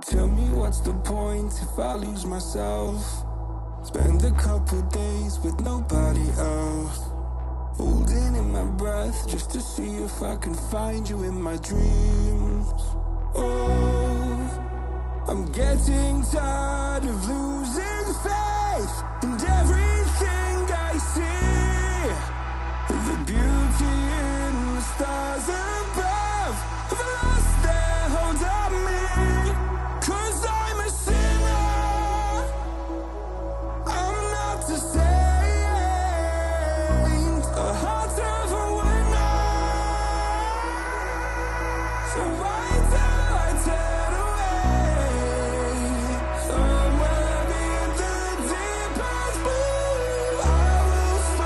Tell me what's the point if I lose myself? Spend a couple days with nobody else, holding in my breath just to see if I can find you in my dreams. Oh, I'm getting tired of losing faith in everything I see. The beauty in the stars above have lost their hold on me. 'Cause I'm a sinner, I'm not a saint, a heart of a winner. So why do I turn away? Somewhere in the deepest blue I will find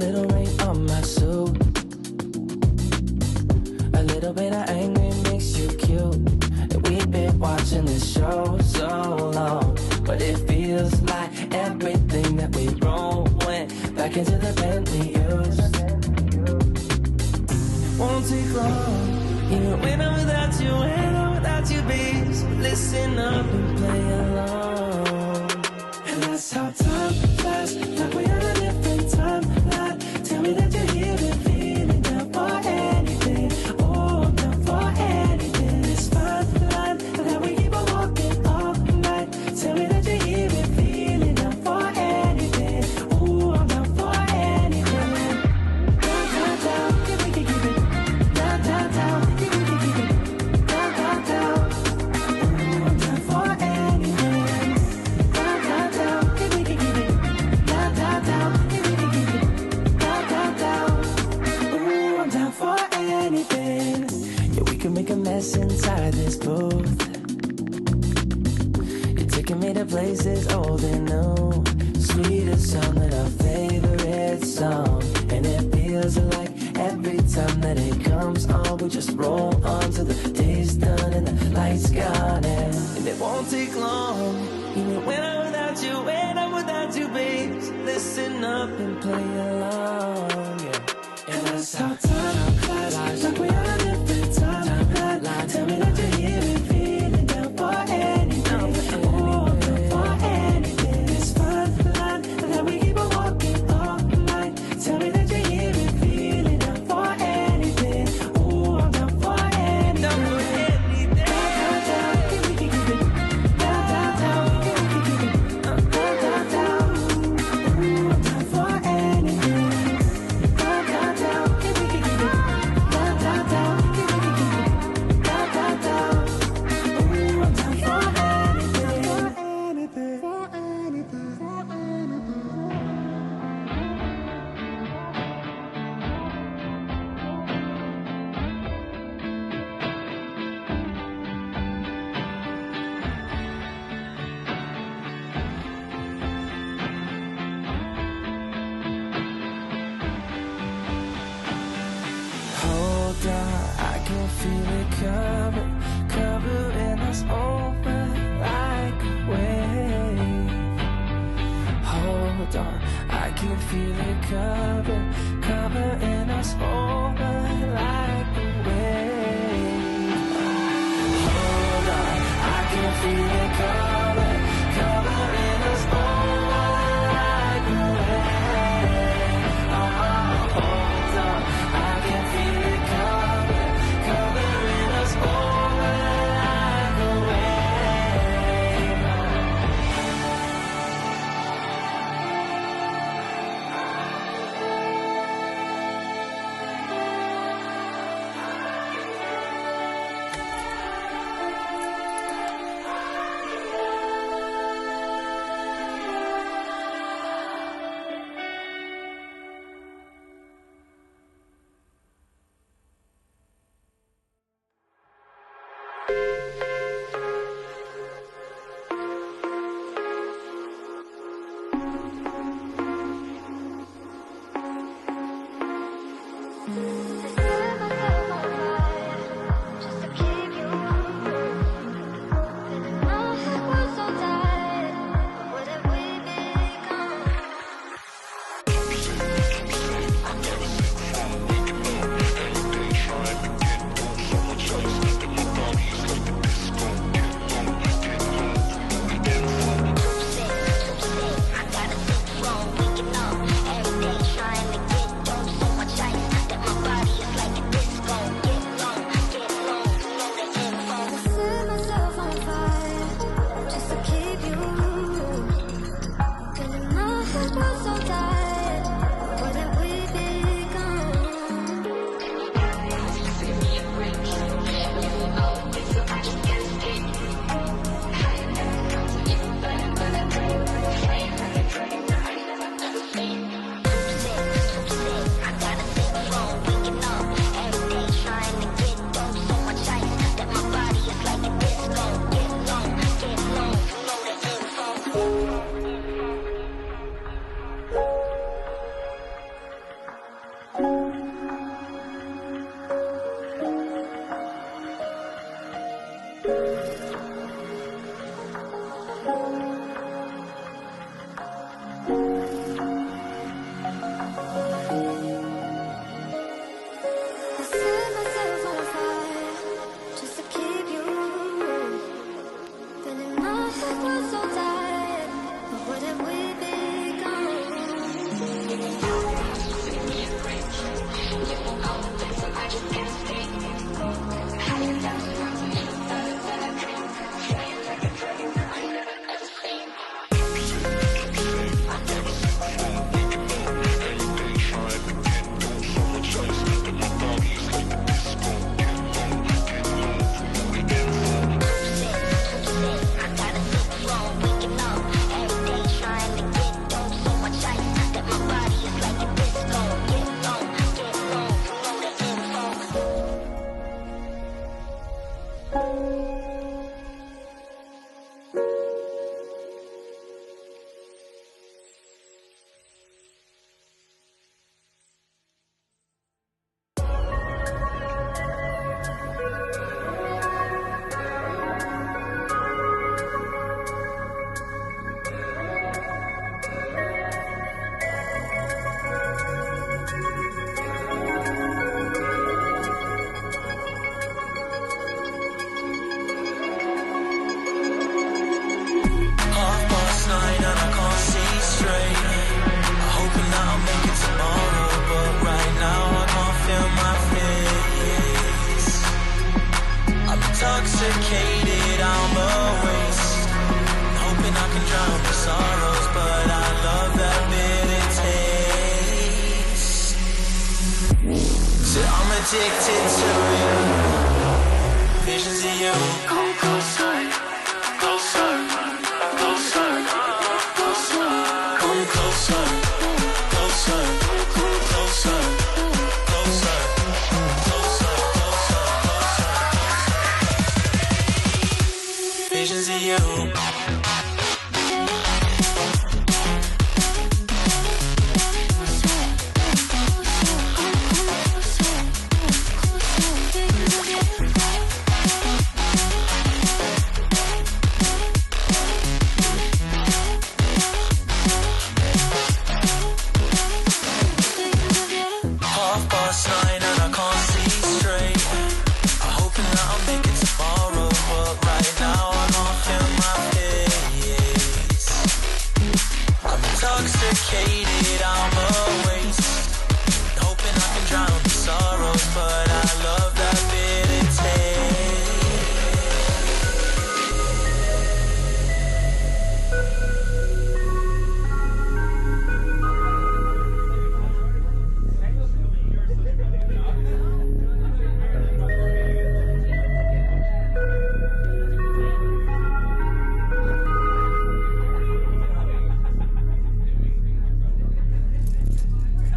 little rain on my suit. A little bit of anger makes you cute. And we've been watching this show so long, but it feels like everything that we wrote went back into the pen we used. Won't take long, even when I'm without you, when I'm without you, babe. So listen up and play along. And that's how time flies, like we on a different timeline. Tell me that you're here and feeling down for anything. Oh, I'm down for anything. It's fine line that we keep on walking all night. Tell me that you're here and feeling down for anything. Oh, I'm down for anything. Down, down, down, if we can keep it. Down, down, down, if we can keep it. Down, down, down. Oh, I'm down for anything. Down, down, down, if we can keep it. Down, down, down, if we can keep it. Down, down, down. Oh, I'm down for anything. Yeah, we can make a mess inside this booth. You're taking me to places old and new. Sweetest song that our favorite song. And it feels like every time that it comes on, we just roll on till the day's done and the lights gone. And it won't take long, even when I'm without you, when I'm without you, babe. So listen up and play along, yeah. And that's how time flies, like we on a different timeline. Tell me that you're here and feeling down for anything. Oh, I'm down for anything. It's fine line that we keep on walking all night. Tell me that you're here and feeling down for anything. Oh, I'm down for anything. Down, down, down, if we can keep it. Down, down, down, if we can keep it. Down, down, down. Oh, I'm down for anything. Down, down, down, if we can keep it. Down, down, down, if we can keep it. Down, down, down. Oh, I'm down for anything. For anything. For anything. Hold on, I can feel it covering us over like a wave. Hold on, I can feel it covering us over like a wave. Hold on, I can feel it covering us over like a wave. Oh, hold on, I can feel it covering us over like a wave. Intoxicated, I'm a waste. Hoping I can drown the sorrows, but I love that bitter taste. So I'm addicted to you. Visions of you. Come closer, closer, closer, closer. Come closer, closer, closer, closer. Visions of you. Intoxicated, I'm a waste. Hoping I can drown the sorrows, but I love that bitter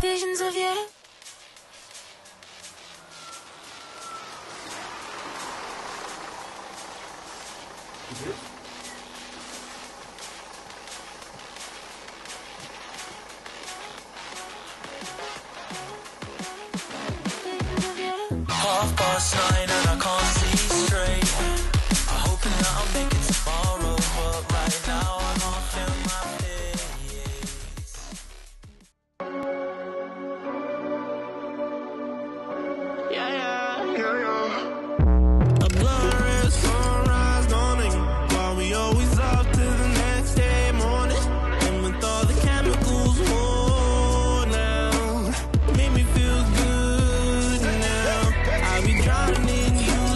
visions of you. Half past 9 and I can't see straight. I'm hoping that I'll make it tomorrow, but right now I can't feel my face. A blurred sunrise dawning, while we always up to the next day morning. And with all the chemicals worn out, it made me feel good now. I be drowning in you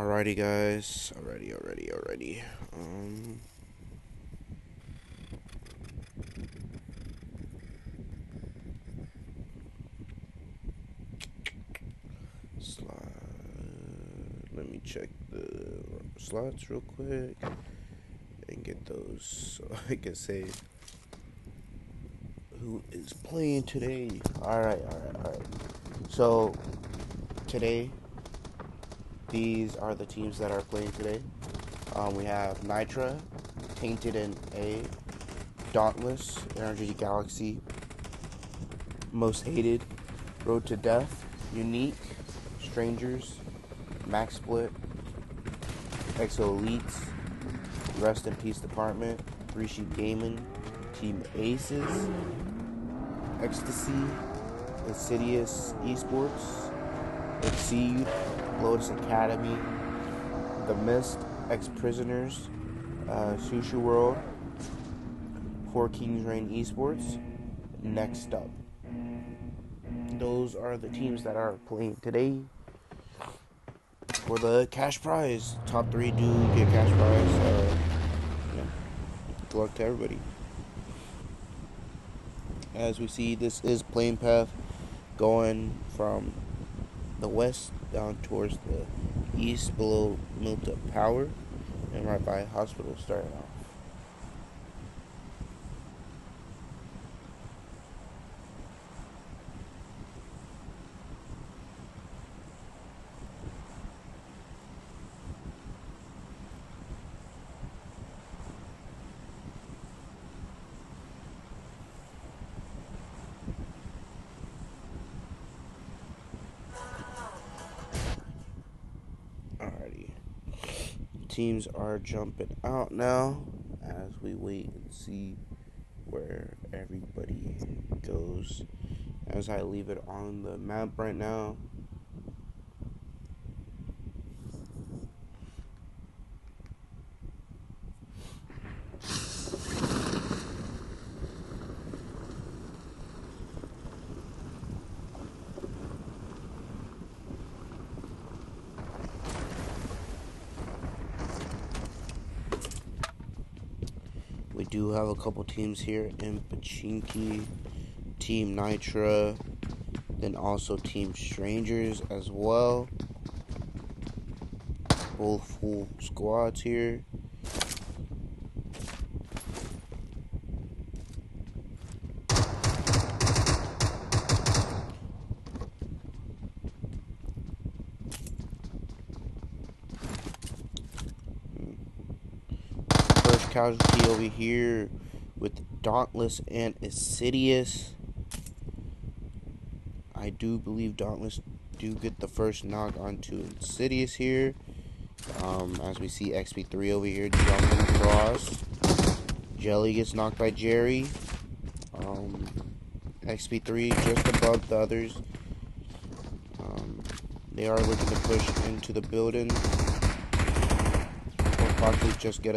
Alrighty, guys. Alrighty. Slide. Let me check the slots real quick and get those so I can say who is playing today. Alright. So, today, these are the teams that are playing today. We have Nitra, Tainted and A, Dauntless, Energy Galaxy, Most Hated, Road to Death, Unique, Strangers, Max Split, Exo Elites, Rest in Peace Department, Three Sheep Gaming, Team Aces, Ecstasy, Insidious Esports, Exceed, Lotus Academy, The Mist, Ex-Prisoners, Sushi World, Four Kings Reign Esports. Next up, those are the teams that are playing today for the cash prize. Top 3 do get cash prize. Good luck to everybody. As we see, this is playing path going from the west down towards the east below Milta Power and right by Hospital starting off. Alrighty. Teams are jumping out now as we wait and see where everybody goes. As I leave it on the map right now. We do have a couple teams here in Pachinki, Team Nitra, then also Team Strangers as well. Both full squads here. First casualty over here with Dauntless and Insidious. I do believe Dauntless do get the first knock onto Insidious here. As we see XP3 over here jumping across. Jelly gets knocked by Jerry. XP3 just above the others. They are looking to push into the building. Or possibly just get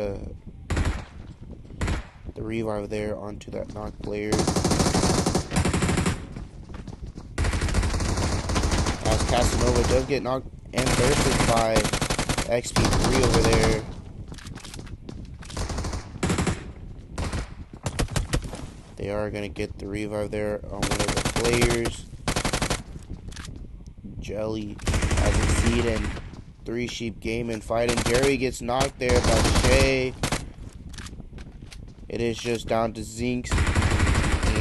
the revive there onto that knocked player. As Casanova does get knocked and bursted by XP3 over there. They are going to get the revive there on one of the players. Jelly as a seed and Three Sheep Gaming fighting. Jerry gets knocked there by Shay. It is just down to Zinx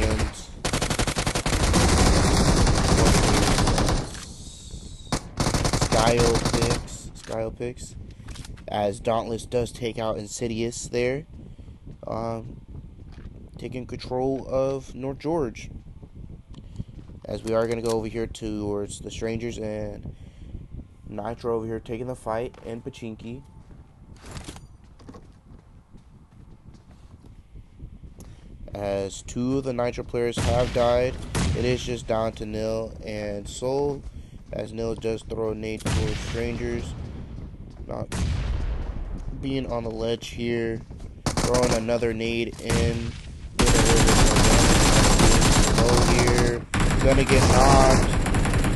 and Skyle picks. As Dauntless does take out Insidious there. Taking control of North George. As we are going to go over here towards the Strangers and Nitro over here taking the fight in Pachinki. As 2 of the Nitro players have died, it is just down to Nil and Soul. As Nil does throw a nade towards Strangers. Not being on the ledge here. Throwing another nade in. Get a little bit more damage. Low here. Gonna get knocked.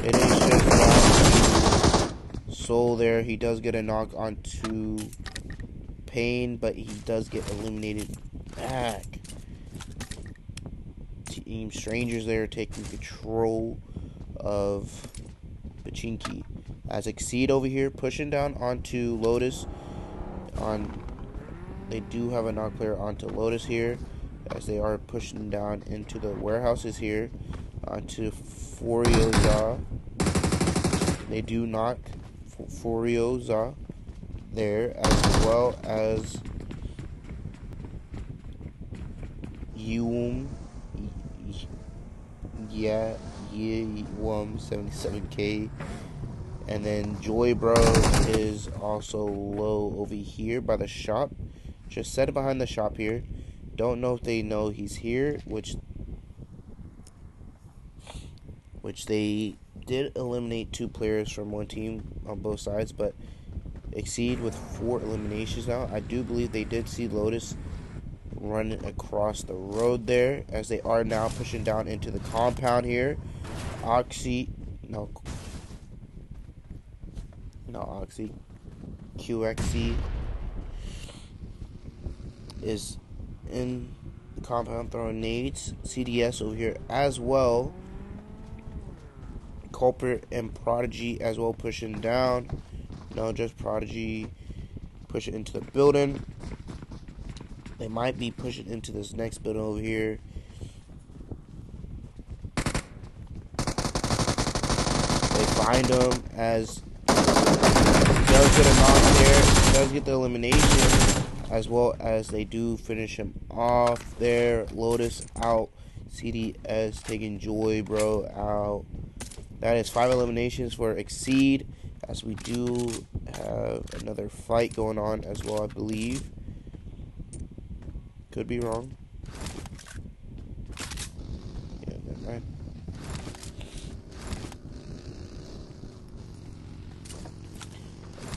It is just down to Soul there. He does get a knock onto Pain, but he does get eliminated back. Team Strangers there taking control of Pachinki. As Exceed over here pushing down onto Lotus. They do have a knock player onto Lotus here, as they are pushing down into the warehouses here onto Furioza. They do knock Furioza there, as well as Yuum. Yeah, 77k. And then Joy Bro is also low over here by the shop. Just set behind the shop here. Don't know if they know he's here, which they did eliminate 2 players from one team on both sides, but Exceed with 4 eliminations now. I do believe they did see Lotus running across the road there, as they are now pushing down into the compound here. QXC is in the compound throwing nades. CDS over here as well. Culprit and Prodigy as well pushing down. No, just Prodigy pushing into the building. They might be pushing into this next building over here. They find him, as he does get a knock there. He does get the elimination, as well as they do finish him off there. Lotus out. CDS taking Joy Bro out. That is 5 eliminations for Exceed, as we do have another fight going on as well, I believe. Could be wrong. Yeah, never mind.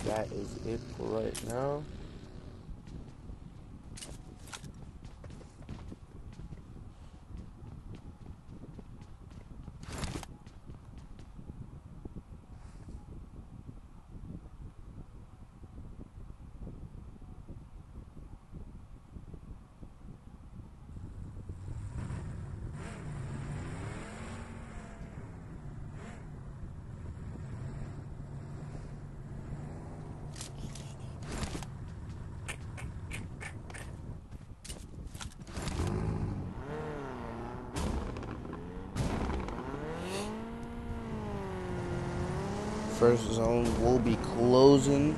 That is it for right now. First zone will be closing.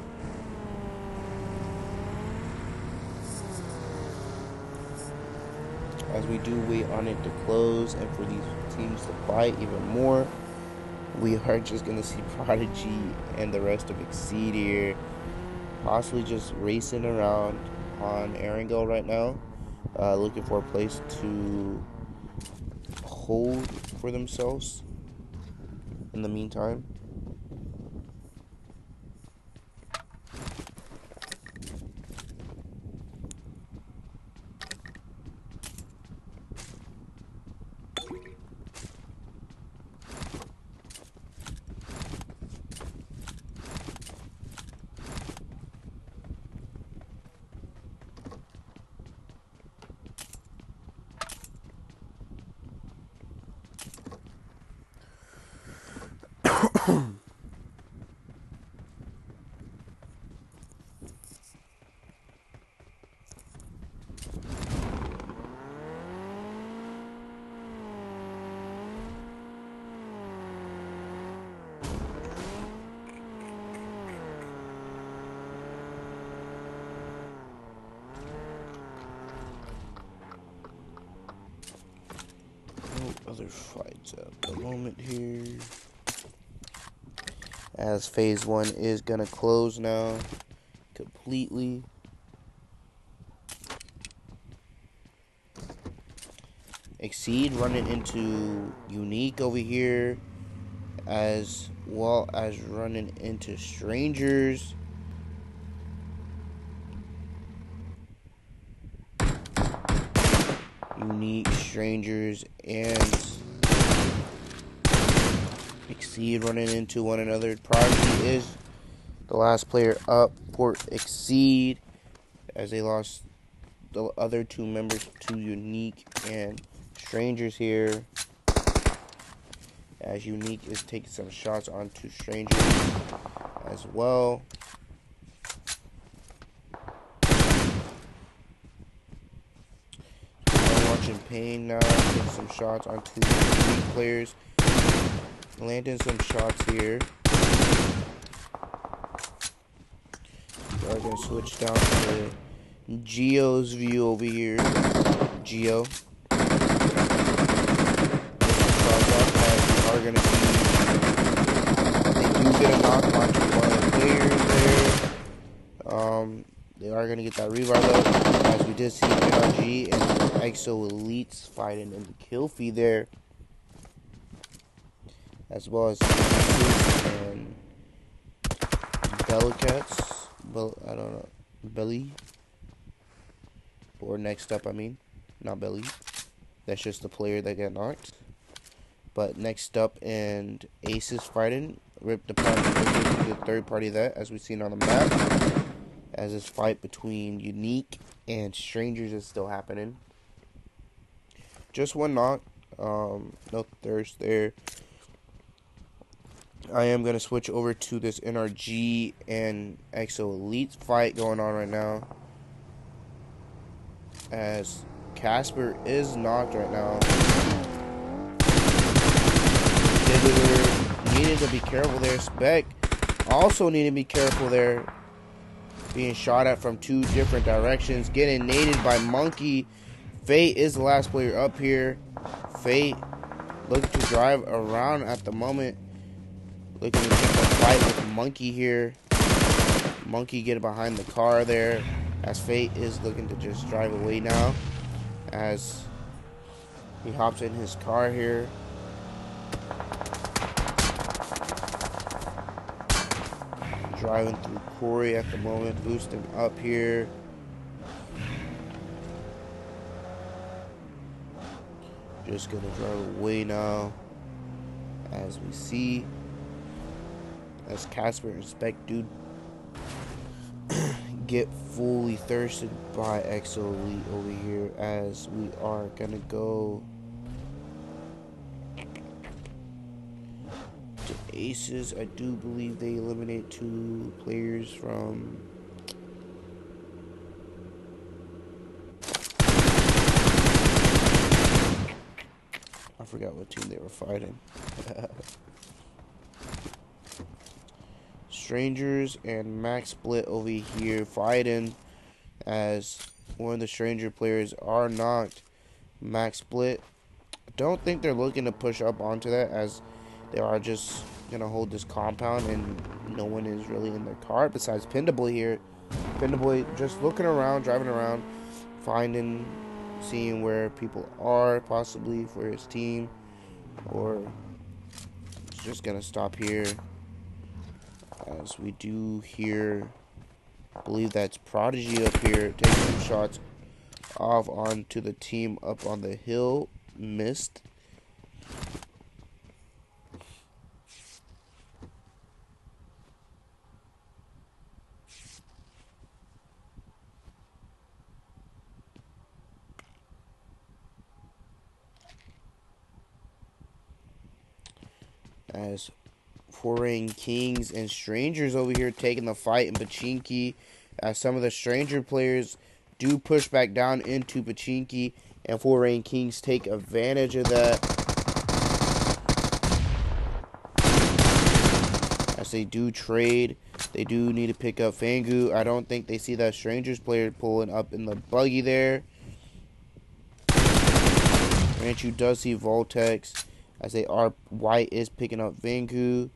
As we do wait on it to close, and for these teams to fight even more, we are just going to see Prodigy and the rest of Exceed here possibly just racing around on Erangel right now, looking for a place to hold for themselves in the meantime. Other fights at the moment here, as phase 1 is gonna close now completely. Exceed running into Unique over here, as well as running into Strangers. Unique, Strangers, and Exceed running into one another. Prodigy is The last player up for Exceed, as they lost the other two members to Unique and Strangers here. As Unique is taking some shots onto Strangers as well. I'm watching Payne now take some shots onto the Unique players. Landing some shots here. We're going to switch down to Geo's view over here. Geo. Are going to see, they do get a knock onto one of the players there. They are going to get that revive up, as we did see NRG and EXO Elites fighting in the kill feed there, as well as and Bellicats. I don't know, Belly, or next up, I mean, not Belly. That's just the player that got knocked. But next up, and Aces fighting, ripped apart the third party that, as we've seen on the map, as this fight between Unique and Strangers is still happening. Just one knock, no thirst there. I am going to switch over to this NRG and EXO Elite fight going on right now, as Casper is knocked right now. Needed to be careful there. Spec also needed to be careful there. Being shot at from two different directions. Getting naded by Monkey. Fate is the last player up here. Fate looking to drive around at the moment. Looking to take a fight with Monkey here. Monkey getting behind the car there. As Fate is looking to just drive away now. As he hops in his car here. Driving through Corey at the moment, boosting up here. Just gonna drive away now, as we see, as Casper and Spec do get fully thirsted by EXO Elite over here, as we are gonna go to Aces. I do believe they eliminate two players from I forgot what team they were fighting. Strangers and Max Split over here fighting, as one of the Stranger players are knocked. Max Split, I don't think they're looking to push up onto that, as they are just gonna hold this compound and no one is really in their car besides Pindaboy here. Pindaboy just looking around, driving around, finding, seeing where people are possibly for his team, or he's just gonna stop here, as we do hear, I believe that's Prodigy up here taking some shots off onto the team up on the hill. Missed. As Foreign Kings and Strangers over here taking the fight in Pachinki, as some of the Stranger players do push back down into Pachinki, and Foreign Kings take advantage of that, as they do trade. They do need to pick up Fangu. I don't think they see that Strangers player pulling up in the buggy there. Ranchu does see Voltex, as they are. White is picking up Vangu,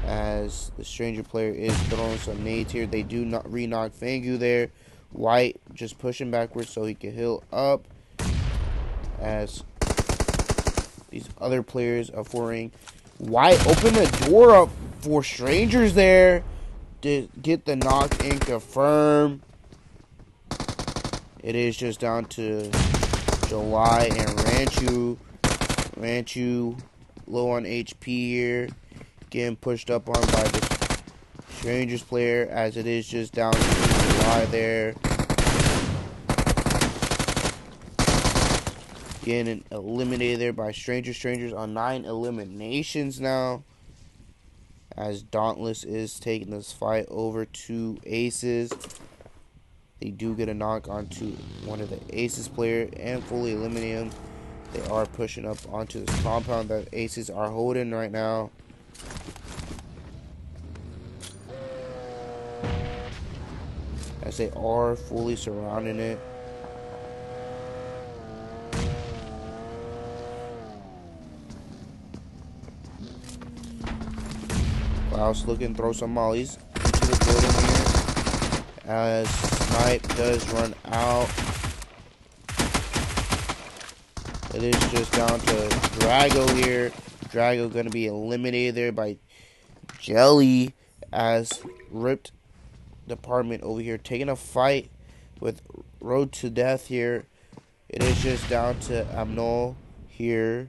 as the Stranger player is throwing some nades here. They do not re-knock Fangu there. White just pushing backwards so he can heal up, as these other players are foreign. White open the door up for Strangers there to get the knock and confirm. It is just down to July and Ranchu. Ranchu low on HP here, getting pushed up on by the Strangers player, as it is just down to July there. Getting eliminated there by Strangers on 9 eliminations now. As Dauntless is taking this fight over to Aces. They do get a knock onto one of the Aces player and fully eliminate him. They are pushing up onto this compound that Aces are holding right now. As they are fully surrounding it. Klaus looking to throw some mollies into the building here. As Snipe does run out. It is just down to Drago here. Drago going to be eliminated there by Jelly. As Ripped Department over here taking a fight with Road to Death here. It is just down to Amnol here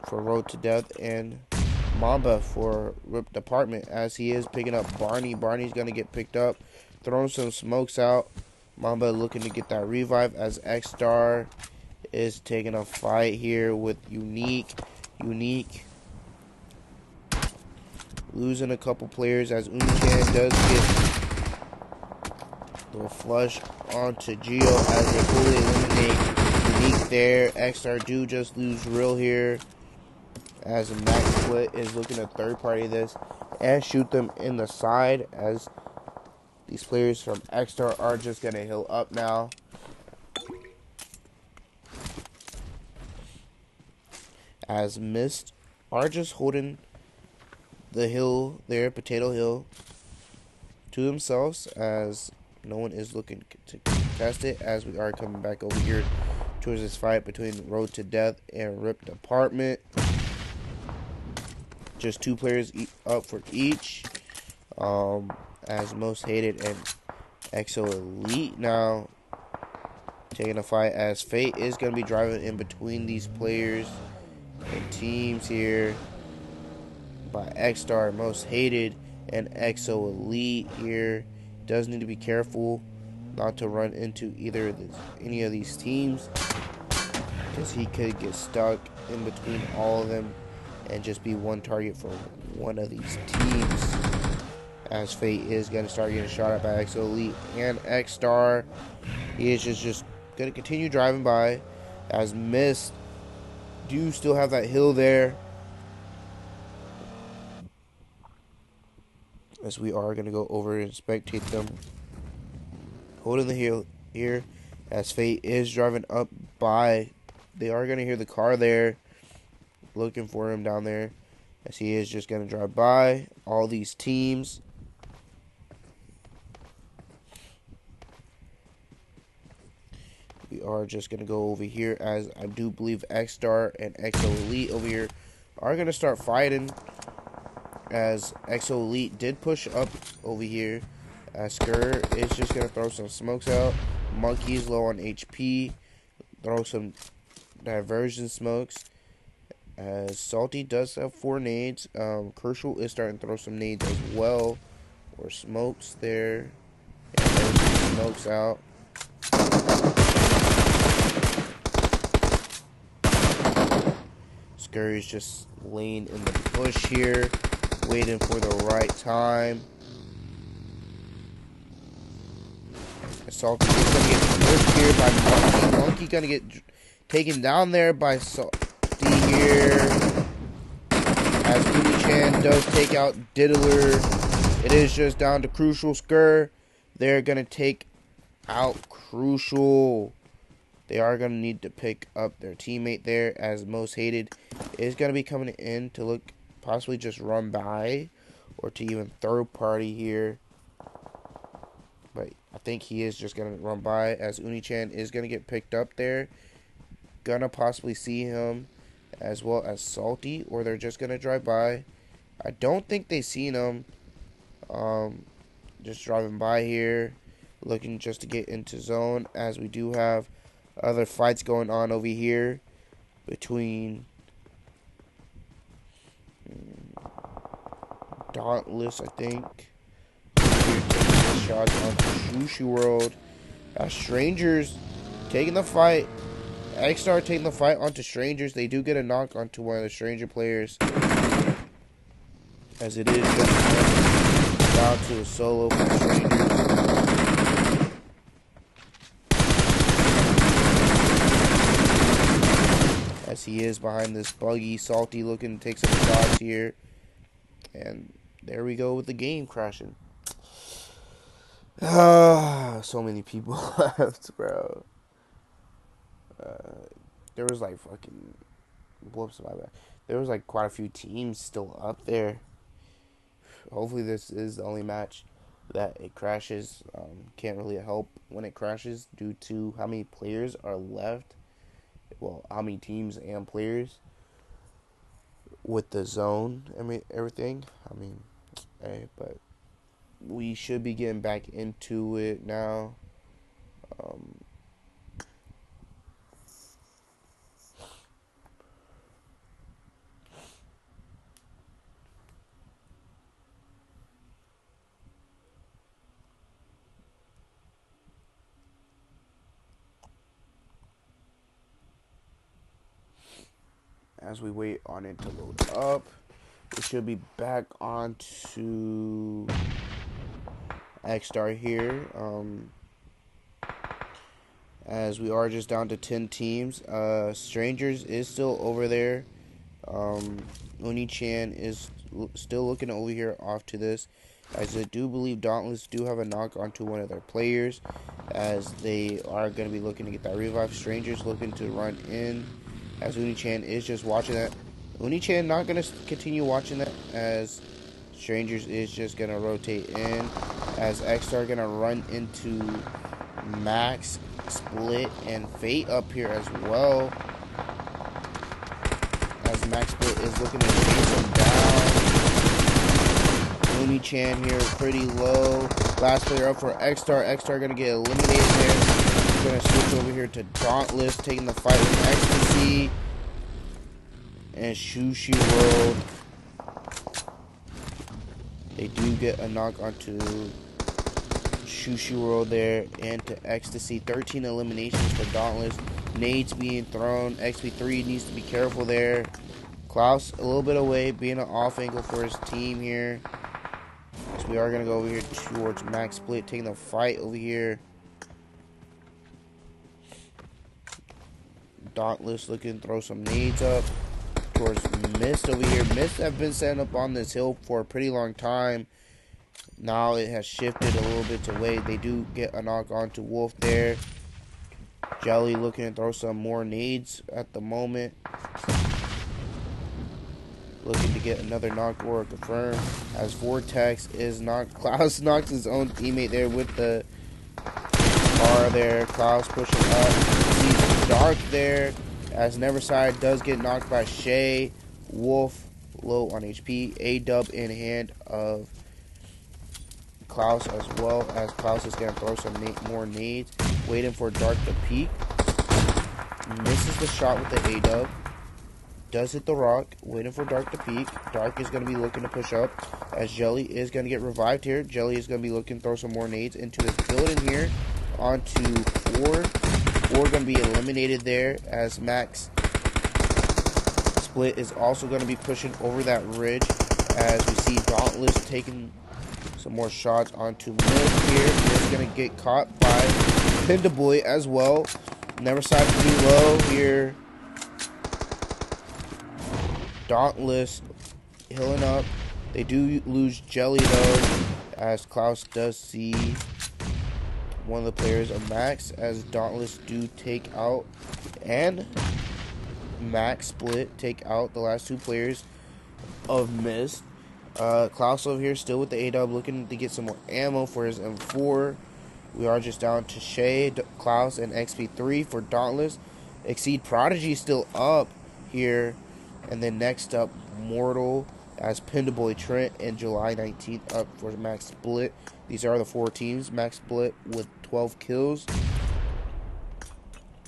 for Road to Death and Mamba for Ripped Department, as he is picking up Barney. Barney's going to get picked up, throwing some smokes out. Mamba looking to get that revive, as X-Star is taking a fight here with Unique. Unique losing a couple players, as Unichan does get a little flush onto Geo as they fully eliminate Unique there. X-Star do just lose Real here, as Max Split is looking to third party this and shoot them in the side, as these players from X-Star are just going to heal up now. As Mist are just holding the hill there, Potato Hill, to themselves, as no one is looking to contest it, as we are coming back over here towards this fight between Road to Death and Ripped Apartment. Just 2 players up for each, as Most Hated and Exo Elite now taking a fight, as Fate is going to be driving in between these players and teams here by X-Star, Most Hated, and Exo Elite here. Does need to be careful not to run into either of any of these teams, because he could get stuck in between all of them and just be one target for one of these teams, as Fate is going to start getting shot at by Exo Elite and X-Star. He is just going to continue driving by, as Mist do still have that hill there, as we are going to go over and spectate them holding the hill here, as Fate is driving up by. They are going to hear the car there looking for him down there, as he is just going to drive by all these teams. We are just going to go over here, as I do believe X-Star and Exo Elite over here are going to start fighting, as Exo Elite did push up over here, as Skur is just going to throw some smokes out. Monkey is low on HP, throw some diversion smokes, as Salty does have 4 nades. Crucial is starting to throw some nades as well, or smokes there, and there's some smokes out. Scurry's just laying in the bush here, waiting for the right time. Salty is going to get pushed here by Monkey. Monkey going to get taken down there by Salty here, as Unichan does take out Diddler. It is just down to Crucial. Skur, they're going to take out Crucial. They are going to need to pick up their teammate there, as Most Hated is going to be coming in to look, possibly just run by, or to even third party here. But I think he is just going to run by, as Unichan is going to get picked up there. Gonna possibly see him, as well as Salty, or they're just going to drive by. I don't think they seen him. Just driving by here, looking just to get into zone, as we do have other fights going on over here between Dauntless, I think. Here taking shots onto Sushi World. Strangers taking the fight. X-Star taking the fight onto Strangers. They do get a knock onto one of the Stranger players. As it is down to a solo for Strangers. As he is behind this buggy. Salty looking to take some shots here. And there we go with the game crashing. So many people left, bro. There was like fucking whoops, my bad. There was like quite a few teams still up there. Hopefully this is the only match that it crashes. Can't really help when it crashes due to how many players are left. Well, how many teams and players with the zone. I mean, everything. I mean, hey, but we should be getting back into it now. As we wait on it to load up, we should be back onto X-Star here. As we are just down to 10 teams. Strangers is still over there. Oni-chan is still looking over here off to this. As I do believe Dauntless do have a knock onto one of their players. As they are going to be looking to get that revive. Strangers looking to run in. As Uni-chan is just watching that. Uni-chan not going to continue watching that. As Strangers is just going to rotate in. As X-Star going to run into Max, Split, and Fate up here as well. As Max Split is looking to chase him down. Uni-chan here pretty low. Last player up for X-Star. X-Star going to get eliminated there. Going to switch over here to Dauntless, taking the fight with Ecstasy and Sushi World. They do get a knock onto Sushi World there and to Ecstasy. 13 eliminations for Dauntless. Nades being thrown. XP3 needs to be careful there. Klaus a little bit away, being an off angle for his team here. So we are going to go over here towards Max Split, taking the fight over here. Dauntless looking to throw some nades up towards Mist over here. Mist have been setting up on this hill for a pretty long time. Now it has shifted a little bit away. They do get a knock onto Wolf there. Jelly looking to throw some more nades at the moment. Looking to get another knock or a confirm. As Vortex is knocked. Klaus knocks his own teammate there with the bar there. Klaus pushing up. Sees Dark there. As Neverside does get knocked by Shay. Wolf low on HP. A-dub in hand of Klaus as well. As Klaus is going to throw some more nades. Waiting for Dark to peek. Misses the shot with the A-dub. Does hit the rock. Waiting for Dark to peek. Dark is going to be looking to push up. As Jelly is going to get revived here. Jelly is going to be looking to throw some more nades into this building here. Onto 4. 4 going to be eliminated there. As Max Split is also going to be pushing over that ridge. As we see Dauntless taking some more shots onto Mist here. Mist going to get caught by Pindaboy as well. Neverside pretty low here. Dauntless healing up. They do lose Jelly though, as Klaus does see one of the players of Max, as Dauntless do take out and Max Split take out the last 2 players of Mist. Klaus over here still with the A-dub, looking to get some more ammo for his M4. We are just down to Shay, Klaus, and XP3 for Dauntless. Exceed Prodigy still up here. And then next up, Mortal as Pindaboy Trent and July 19th up for Max Split. These are the 4 teams. Max Split with 12 kills.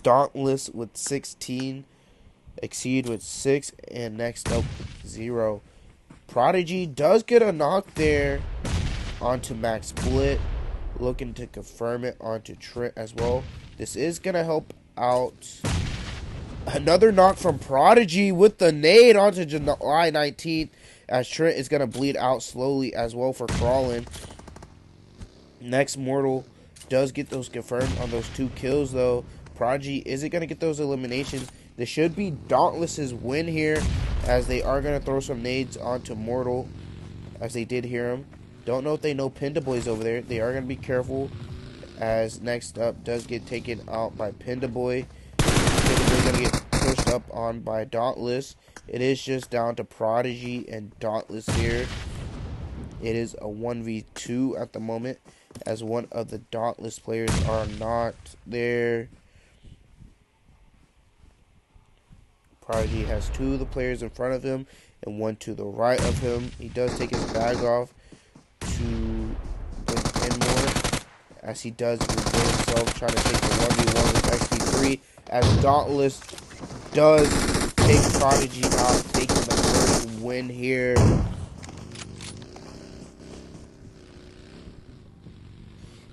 Dauntless with 16. Exceed with 6. And next up, 0. Prodigy does get a knock there onto Max Split, looking to confirm it onto Trent as well. This is going to help out. Another knock from Prodigy with the nade onto July 19th, as Trent is going to bleed out slowly as well for crawling. Next Mortal does get those confirmed on those 2 kills though. Prodigy isn't going to get those eliminations. This should be Dauntless's win here, as they are going to throw some nades onto Mortal, as they did hear him. Don't know if they know Pindaboy's over there. They are going to be careful, as next up does get taken out by Pindaboy. Pindaboy's going to get pushed up on by Dauntless. It is just down to Prodigy and Dauntless here. It is a 1v2 at the moment, as one of the Dauntless players are not there. Prodigy has 2 of the players in front of him and 1 to the right of him. He does take his bag off to blink in more, as he does reveal himself, trying to take the 1v1 with XP3, as Dauntless does take Prodigy out, taking the first win here.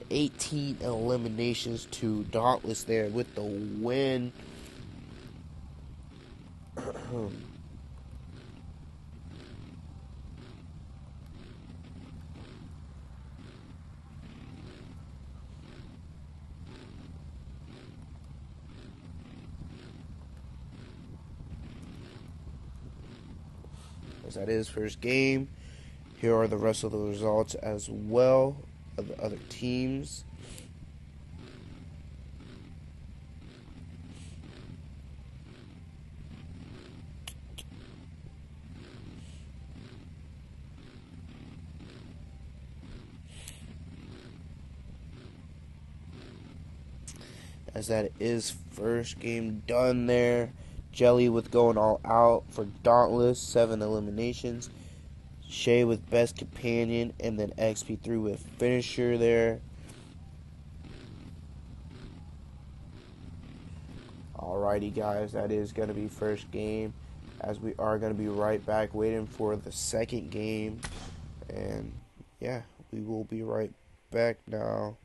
$18 eliminations to Dauntless there with the win. As that is first game. Here are the rest of the results as well of the other teams. As that is first game done there. Jelly with going all out for Dauntless, 7 eliminations. Shay with best companion, and then XP3 with finisher there. Alrighty guys, that is going to be first game, as we are going to be right back waiting for the second game. And yeah, we will be right back now.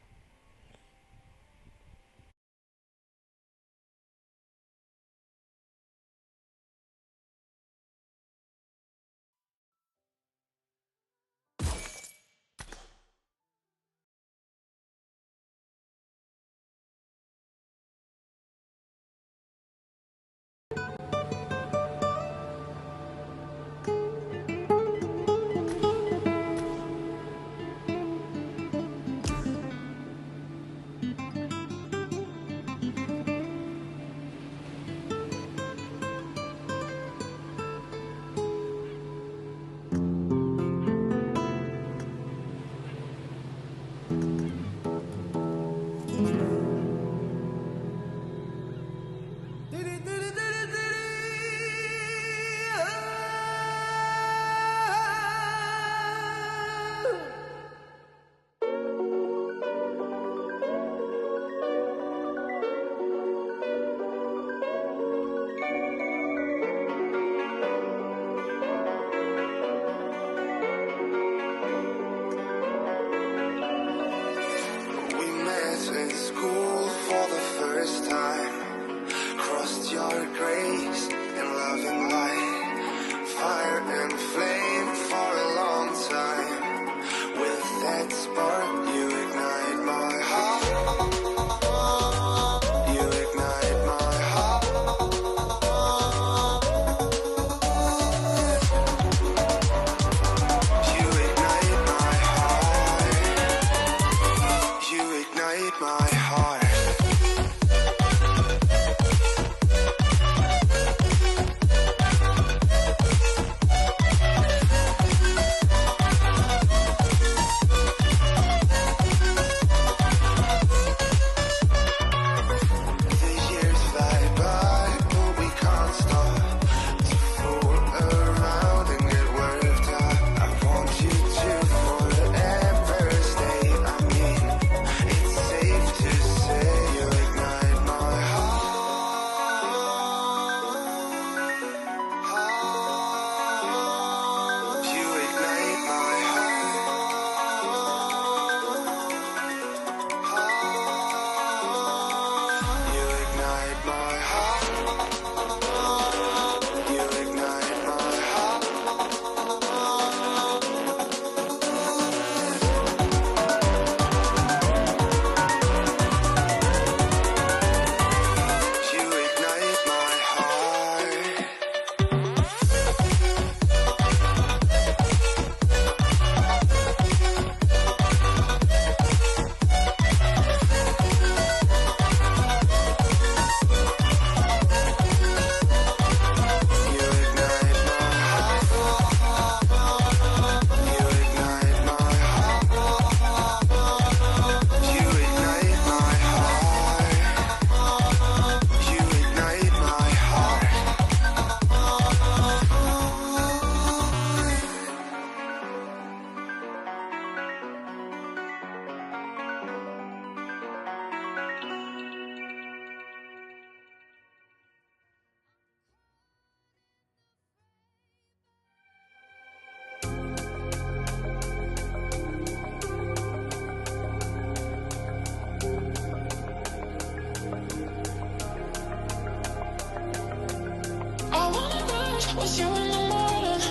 was you in the morning.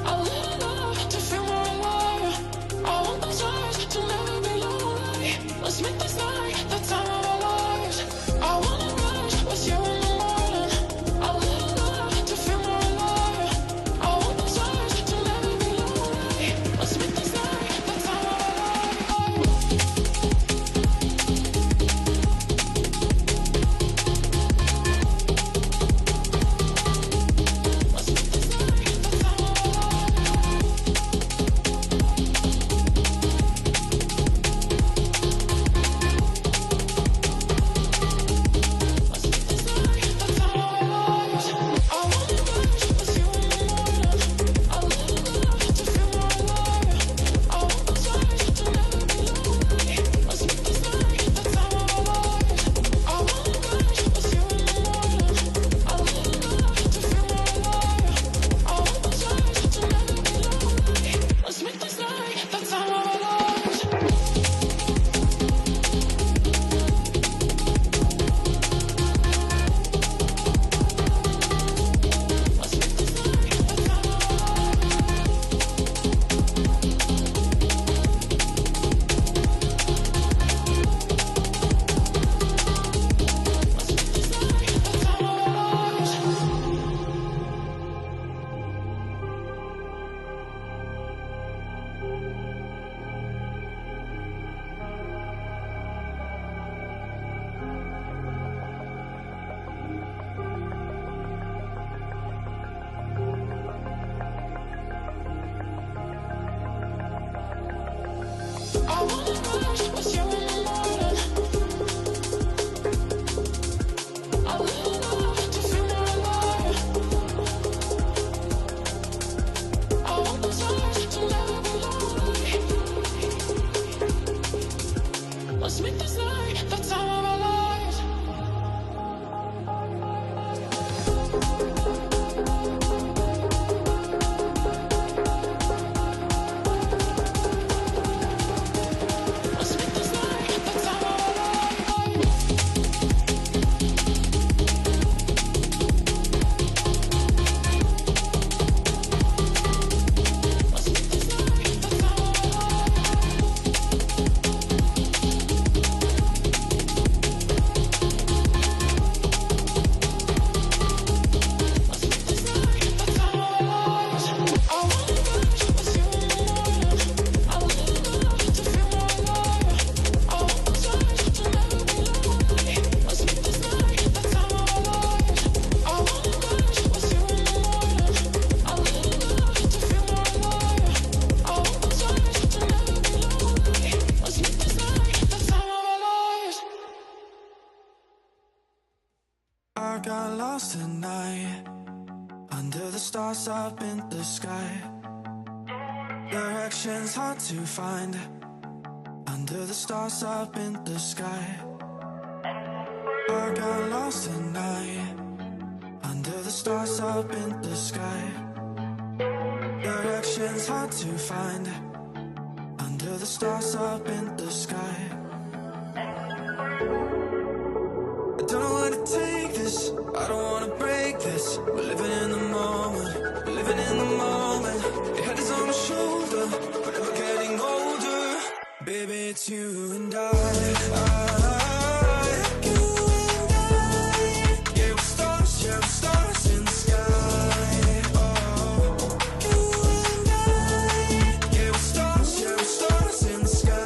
I lit it up to feel more alive. I want those eyes to never be lonely. Let's make this night the time of our lives. I wanna rush was you in the morning. I lit it up to feel more alive. I want those eyes to never be lonely. Let's make this night the time of our lives. Let's make this night the time of our lives. Let's make this night the time of our lives. Let's make this night the time of our lives. I got lost tonight under the stars up in the sky. Directions hard to find under the stars up in the sky. I got lost tonight under the stars up in the sky. Directions hard to find under the stars up in the sky. I don't know where to take this, I don't wanna break this. We're living in the moment, we're living in the moment. Your head is on my shoulder, but we're getting older. Baby, it's you and I. You and I. Yeah, we're stars in the sky. Oh, you and I. Yeah, we're stars in the sky.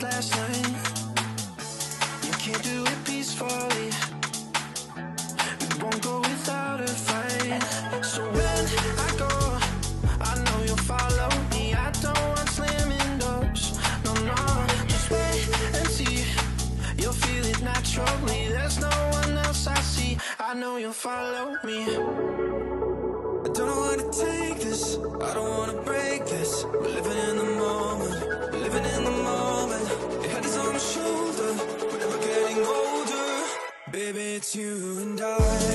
Last night, you can't do it peacefully. You won't go without a fight. So when I go, I know you'll follow me. I don't want slamming doors. No, no, just wait and see. You'll feel it naturally. There's no one else I see. I know you'll follow me. I don't know where to take this, I don't wanna break this. We're living in the moment, we're living in the moment. Your head is on my shoulder, we're never getting older. Baby, it's you and I.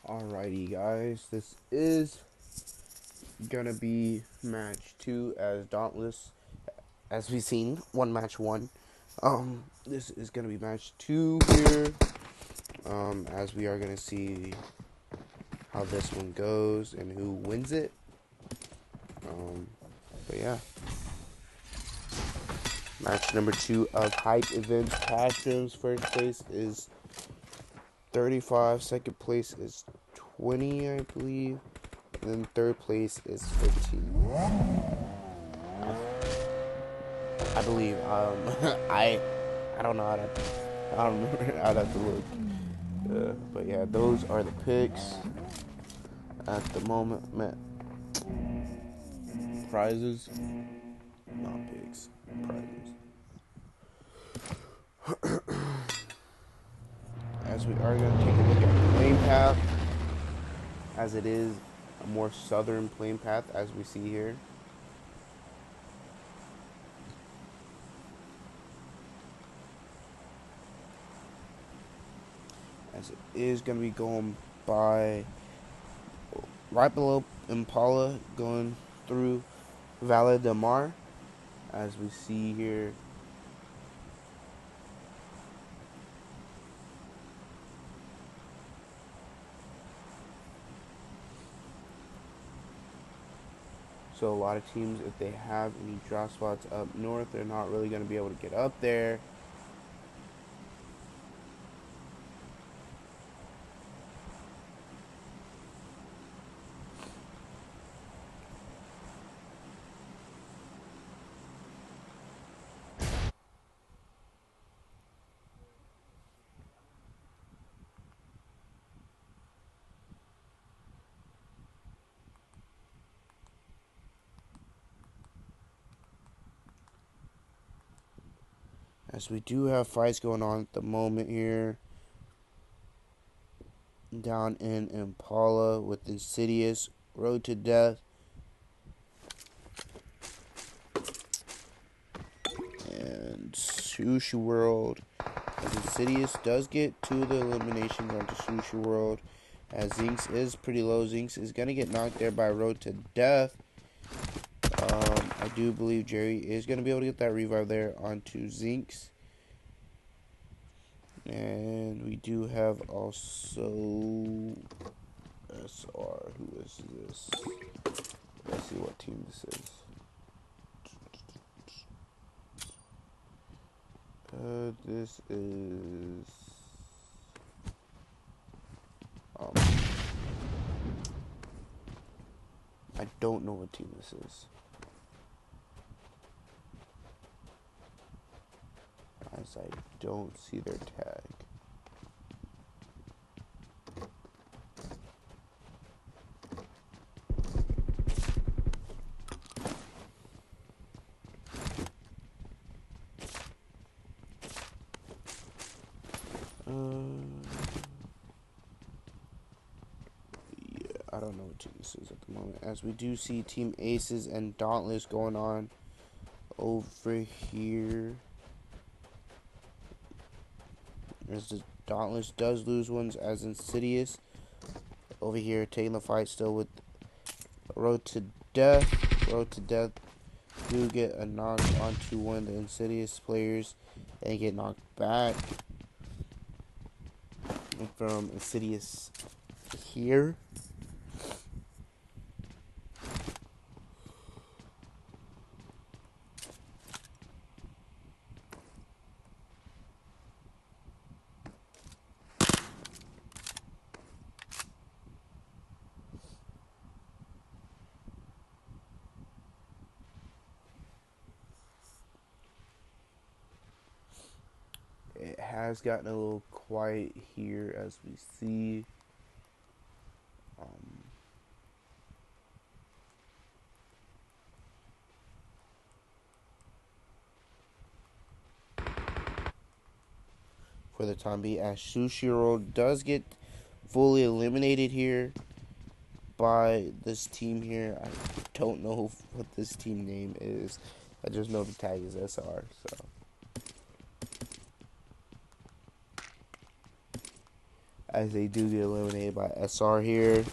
Alrighty, guys, this is gonna be match 2 as Dauntless, as we've seen, match 1. This is gonna be match 2 here, as we are gonna see how this one goes and who wins it. But yeah, match number 2 of Hype Events Cash Gems. First place is 35, second place is 20, I believe, and then third place is 15. I believe. I don't know how to. I don't remember. I'd have to look. But yeah, those are the picks at the moment. Prizes, not picks. Prizes. As we are going to take a look at the plane path, as it is a more southern plane path, as we see here. As it is going to be going by right below Impala, going through Valle del Mar, as we see here. So a lot of teams, if they have any drop spots up north, they're not really going to be able to get up there. As we do have fights going on at the moment here. Down in Impala with Insidious, Road to Death, and Sushi World. As Insidious does get 2 of the eliminations onto Sushi World, as Zinx is pretty low. Zinx is going to get knocked there by Road to Death. I do believe Jerry is going to be able to get that revive there onto Zinx. And we do have also SR. Who is this? Let's see what team this is. This is I don't know what team this is, as I don't see their tag. I don't know what team this is at the moment, as we do see Team Aces and Dauntless going on over here. As the Dauntless does lose ones, as Insidious over here taking the fight still with Road to Death. Road to Death do get a knock onto one of the Insidious players and get knocked back from Insidious here. It has gotten a little quiet here, as we see. for the time being, as Sushiro does get fully eliminated here by this team here. I don't know what this team name is. I just know the tag is SR. So as they do get eliminated by SR here,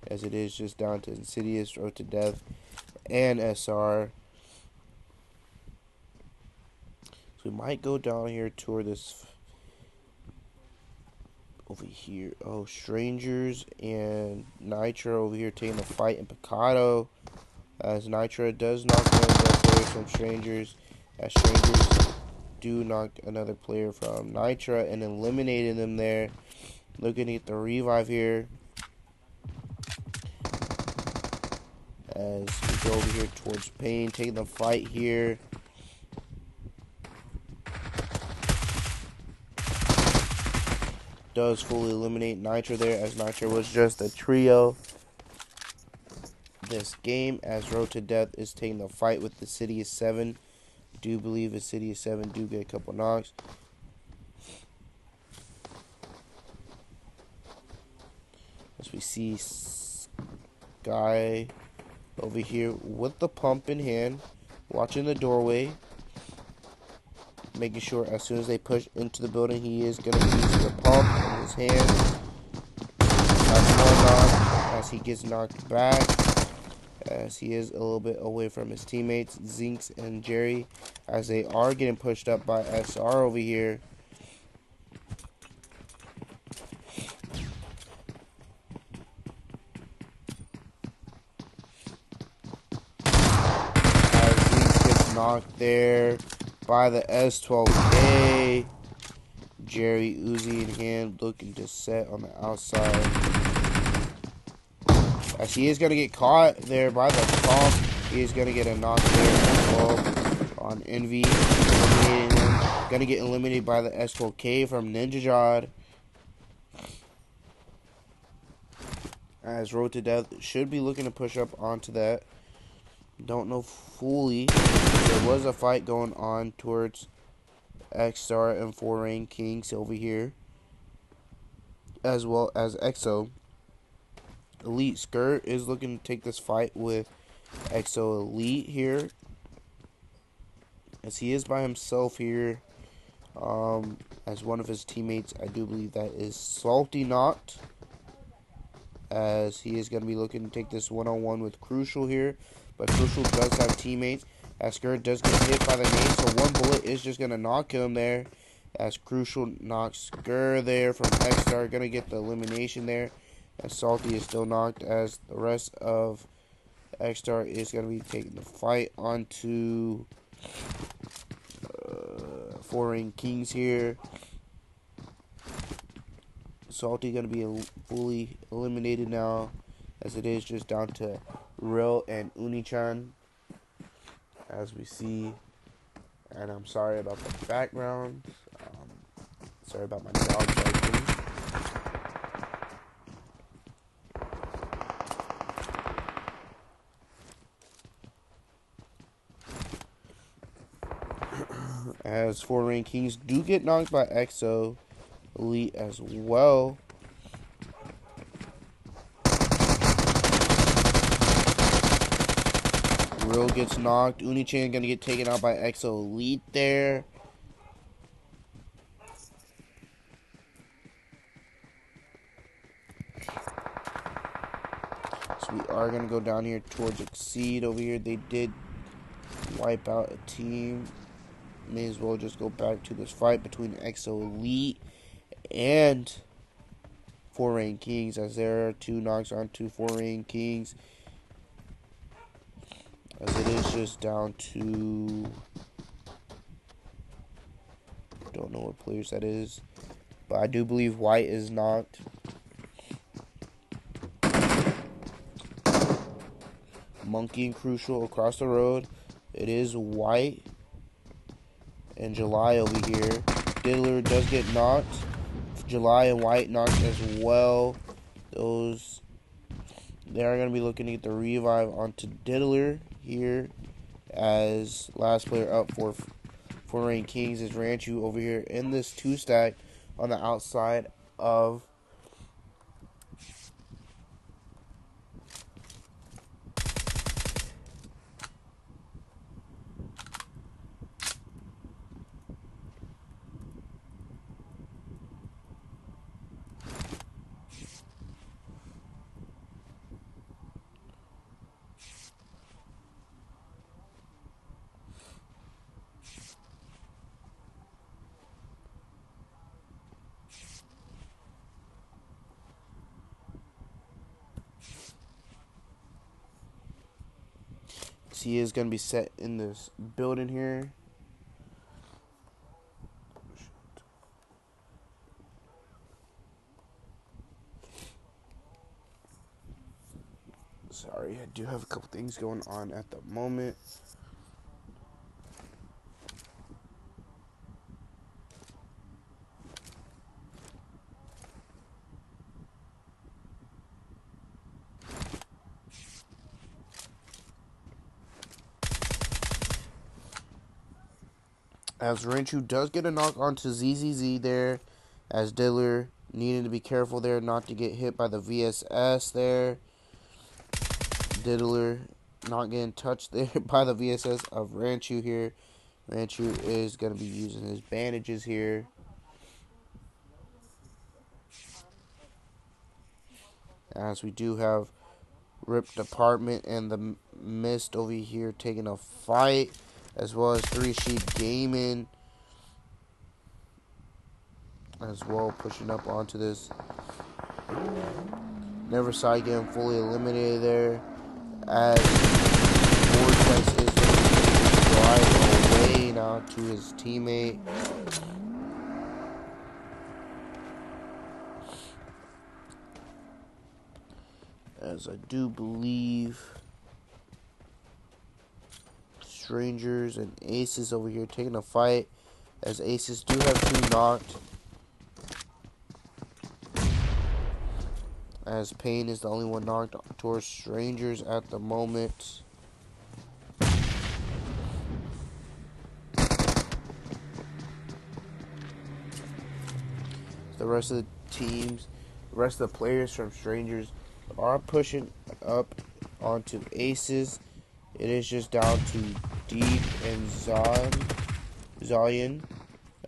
as it is just down to Insidious, Road to Death, and SR. So we might go down here toward this over here. Oh, Strangers and Nitro over here taking the fight in Picado. As Nitro does knock one of the players from Strangers. As Strangers do knock another player from Nitro and eliminating them there. Looking at the revive here. As we go over here towards Pain, taking the fight here. Does fully eliminate Nitro there, as Nitro was just a trio this game, as Road to Death is taking the fight with the City of 7. Do believe the City of 7 do get a couple knocks. As we see Sky over here with the pump in hand, watching the doorway, making sure as soon as they push into the building, he is going to use the pump in his hand. That's one knock as he gets knocked back, as he is a little bit away from his teammates, Zinx and Jerry, as they are getting pushed up by SR over here. As Zinx gets knocked there by the S12K. Jerry Uzi in hand, looking to set on the outside. As he is going to get caught there by the pump, he is going to get a knock there as well on Envy. Going to get eliminated by the S12K from Ninja Jod. As Road to Death should be looking to push up onto that. Don't know fully. There was a fight going on towards X-Star and 4 Rain Kings over here, as well as EXO. Elite Skirt is looking to take this fight with EXO Elite here, as he is by himself here, as one of his teammates, I do believe that is Salty Not, as he is going to be looking to take this one-on-one with Crucial here, but Crucial does have teammates. As Skirt does get hit by the nade, so one bullet is just going to knock him there. As Crucial knocks Skirt there from X-Star, going to get the elimination there. As Salty is still knocked, as the rest of X-Star is going to be taking the fight onto 4 Rain Kings here. Salty going to be fully eliminated now, as it is just down to Real and Unichan, as we see. And I'm sorry about the background. Sorry about my dog barking. As 4 Rain Kings do get knocked by EXO Elite as well. Real gets knocked. Unichan gonna get taken out by EXO Elite there. So we are gonna go down here towards Exceed over here. They did wipe out a team. May as well just go back to this fight between EXO Elite and 4 Rain Kings, as there are 2 knocks onto 4 Rain Kings, as it is just down to, don't know what players that is, but I do believe White is knocked. Monkey and Crucial across the road. It is White and July over here. Diddler does get knocked. July and White knocked as well. They are going to be looking to get the revive onto Diddler here, as last player up for for Rain Kings is Ranchu over here in this 2-stack on the outside of he is going to be set in this building here. Sorry, I do have a couple things going on at the moment. As Ranchu does get a knock onto ZZZ there, as Diddler needing to be careful there not to get hit by the VSS there. Diddler not getting touched there by the VSS of Ranchu here. Ranchu is going to be using his bandages here. As we do have Ripped Apartment and the Mist over here taking a fight, as well as 3 Sheep Gaming as well, pushing up onto this. Neverside getting fully eliminated there, as Vortex is going to drive away now to his teammate. As I do believe Strangers and Aces over here taking a fight, as Aces do have 2 knocked, as Pain is the only one knocked towards Strangers at the moment. The rest of the teams, the rest of the players from Strangers are pushing up onto Aces. It is just down to Deep and Zion.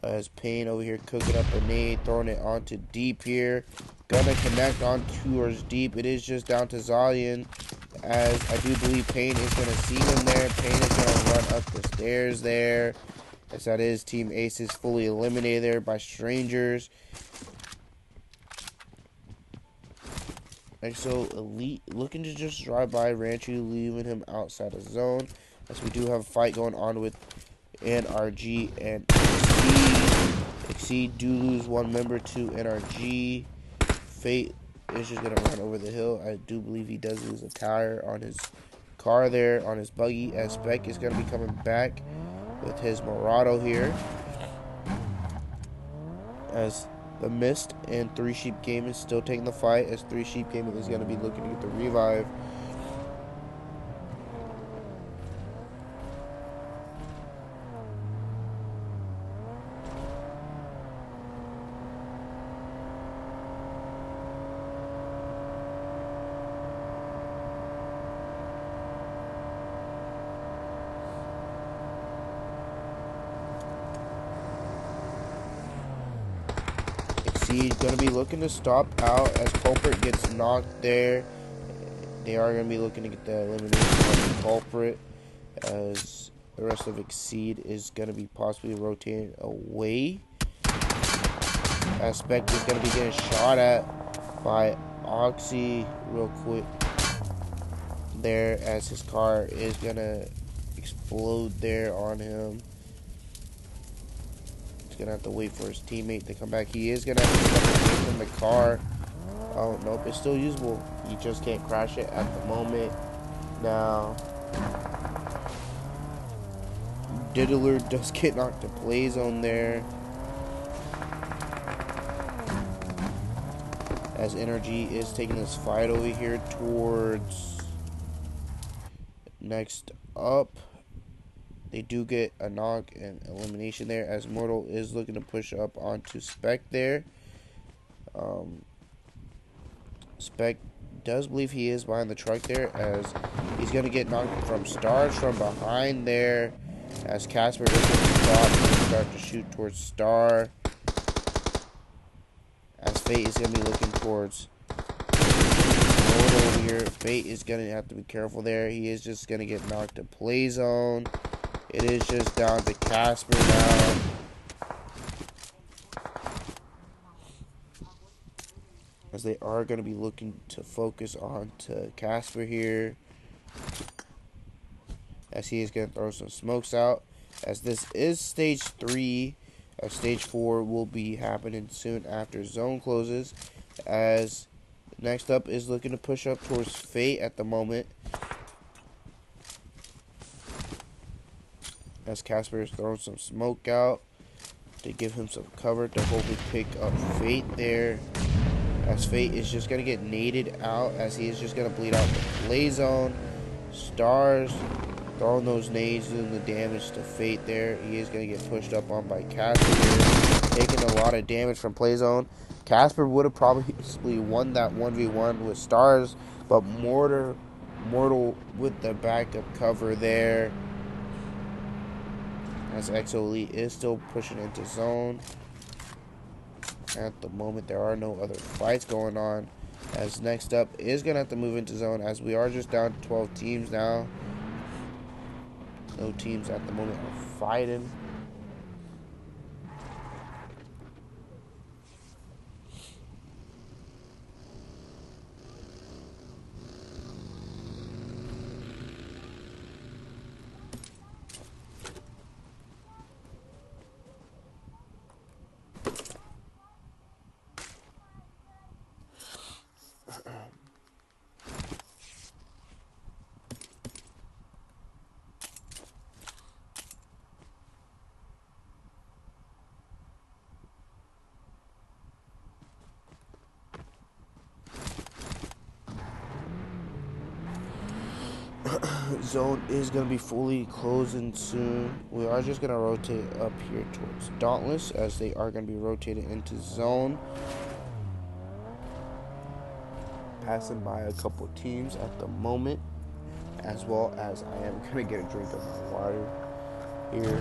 As Pain over here cooking up a nade, throwing it onto Deep here. Gonna connect on towards Deep. It is just down to Zion, as I do believe Pain is gonna see him there. Pain is gonna run up the stairs there, as that is Team Aces fully eliminated there by Strangers. So Elite looking to just drive by Ranchu, leaving him outside of zone, as we do have a fight going on with NRG and Exceed do lose 1 member to NRG. Fate is just going to run over the hill. I do believe he does lose a tire on his car there, on his buggy, as Spec is going to be coming back with his Murado here. As the Mist and 3 Sheep Gaming is still taking the fight, as 3 Sheep Gaming is going to be looking to get the revive. He's going to be looking to stop out as Culprit gets knocked there. They are going to be looking to get the elimination of the Culprit, as the rest of Exceed is going to be possibly rotating away. Aspect is going to be getting shot at by Oxy real quick there, as his car is going to explode there on him. Gonna have to wait for his teammate to come back. He is gonna have to step away from the car. Oh nope, it's still usable. You just can't crash it at the moment. Now Diddler does get knocked to play zone there, as Energy is taking this fight over here towards next up. They do get a knock and elimination there, as Mortal is looking to push up onto Spec there. Spec does believe he is behind the truck there, as he's going to get knocked from Stars from behind there, as Casper is going to stop and start to shoot towards Star, as Fate is going to be looking towards Mortal here. Fate is going to have to be careful there. He is just going to get knocked to play zone. It is just down to Casper now. As they are going to be looking to focus on to Casper here. As he is going to throw some smokes out. As this is stage 3. Stage 4 will be happening soon after zone closes. As next up is looking to push up towards Fate at the moment. As Casper is throwing some smoke out to give him some cover to hopefully pick up Fate there. As Fate is just going to get naded out, as he is just going to bleed out the play zone. Stars throwing those nades, doing the damage to Fate there. He is going to get pushed up on by Casper here, taking a lot of damage from play zone. Casper would have probably won that 1v1 with Stars, but Mortal with the backup cover there. As Exo Elite is still pushing into zone. At the moment, there are no other fights going on. As next up is going to have to move into zone, as we are just down to 12 teams now. No teams at the moment are fighting. Zone is going to be fully closing soon. We are just going to rotate up here towards Dauntless, as they are going to be rotated into zone. Passing by a couple teams at the moment, as well as I am going to get a drink of my water here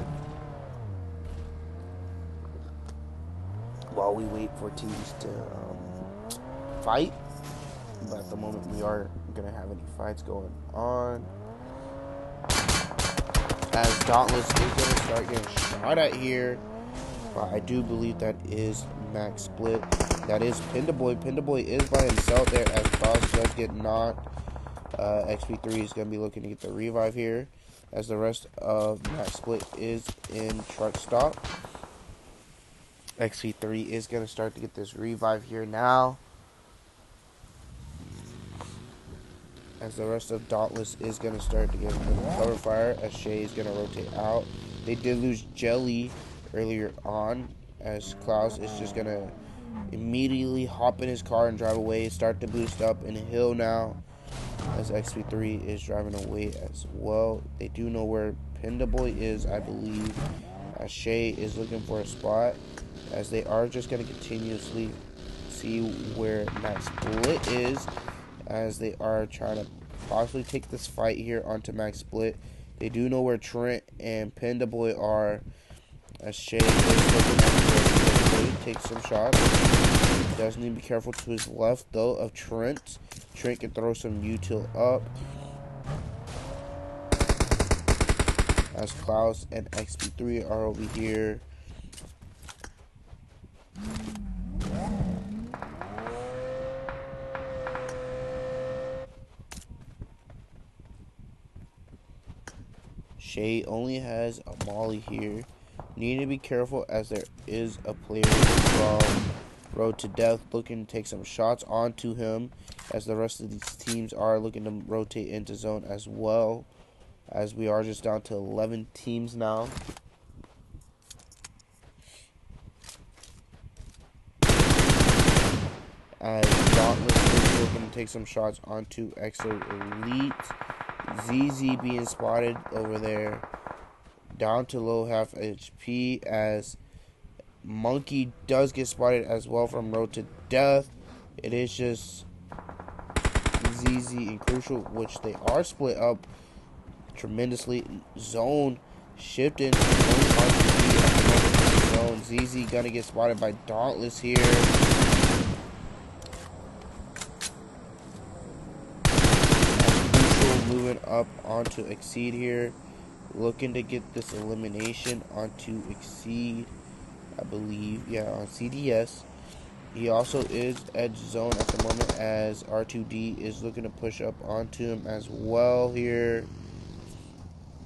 while we wait for teams to fight. But at the moment, we aren't going to have any fights going on. As Dauntless is going to start getting shot at here. But I do believe that is Max Split. That is Pindaboy. Pindaboy is by himself there, as Cross does get knocked. XP3 is going to be looking to get the revive here, as the rest of Max Split is in truck stop. XP3 is going to start to get this revive here now, as the rest of Dauntless is going to start to get cover fire, as Shay is going to rotate out. They did lose Jelly earlier on, as Klaus is just going to immediately hop in his car and drive away, start to boost up in a hill now, as XP3 is driving away as well. They do know where Pindaboy is, I believe, as Shay is looking for a spot, as they are just going to continuously see where Max Split is, as they are trying to possibly take this fight here onto Max Split. They do know where Trent and Pindaboy are, as Shay is looking at Pindaboy, takes some shots. Does need to be careful to his left, though, of Trent. Trent can throw some util up, as Klaus and XP3 are over here. Shay only has a Molly here. Need to be careful, as there is a player from Road to Death looking to take some shots onto him, as the rest of these teams are looking to rotate into zone as well, as we are just down to 11 teams now. As Dauntless is looking to take some shots onto Exo Elite. ZZ being spotted over there. down to low half HP as Monkey does get spotted as well from Road to Death. It is just ZZ and Crucial, which they are split up tremendously. Zone shifting zone. ZZ gonna get spotted by Dauntless here. Crucial moving up onto Exceed here, looking to get this elimination onto Exceed, I believe. Yeah, on CDS. He also is edge zone at the moment as R2D is looking to push up onto him as well here.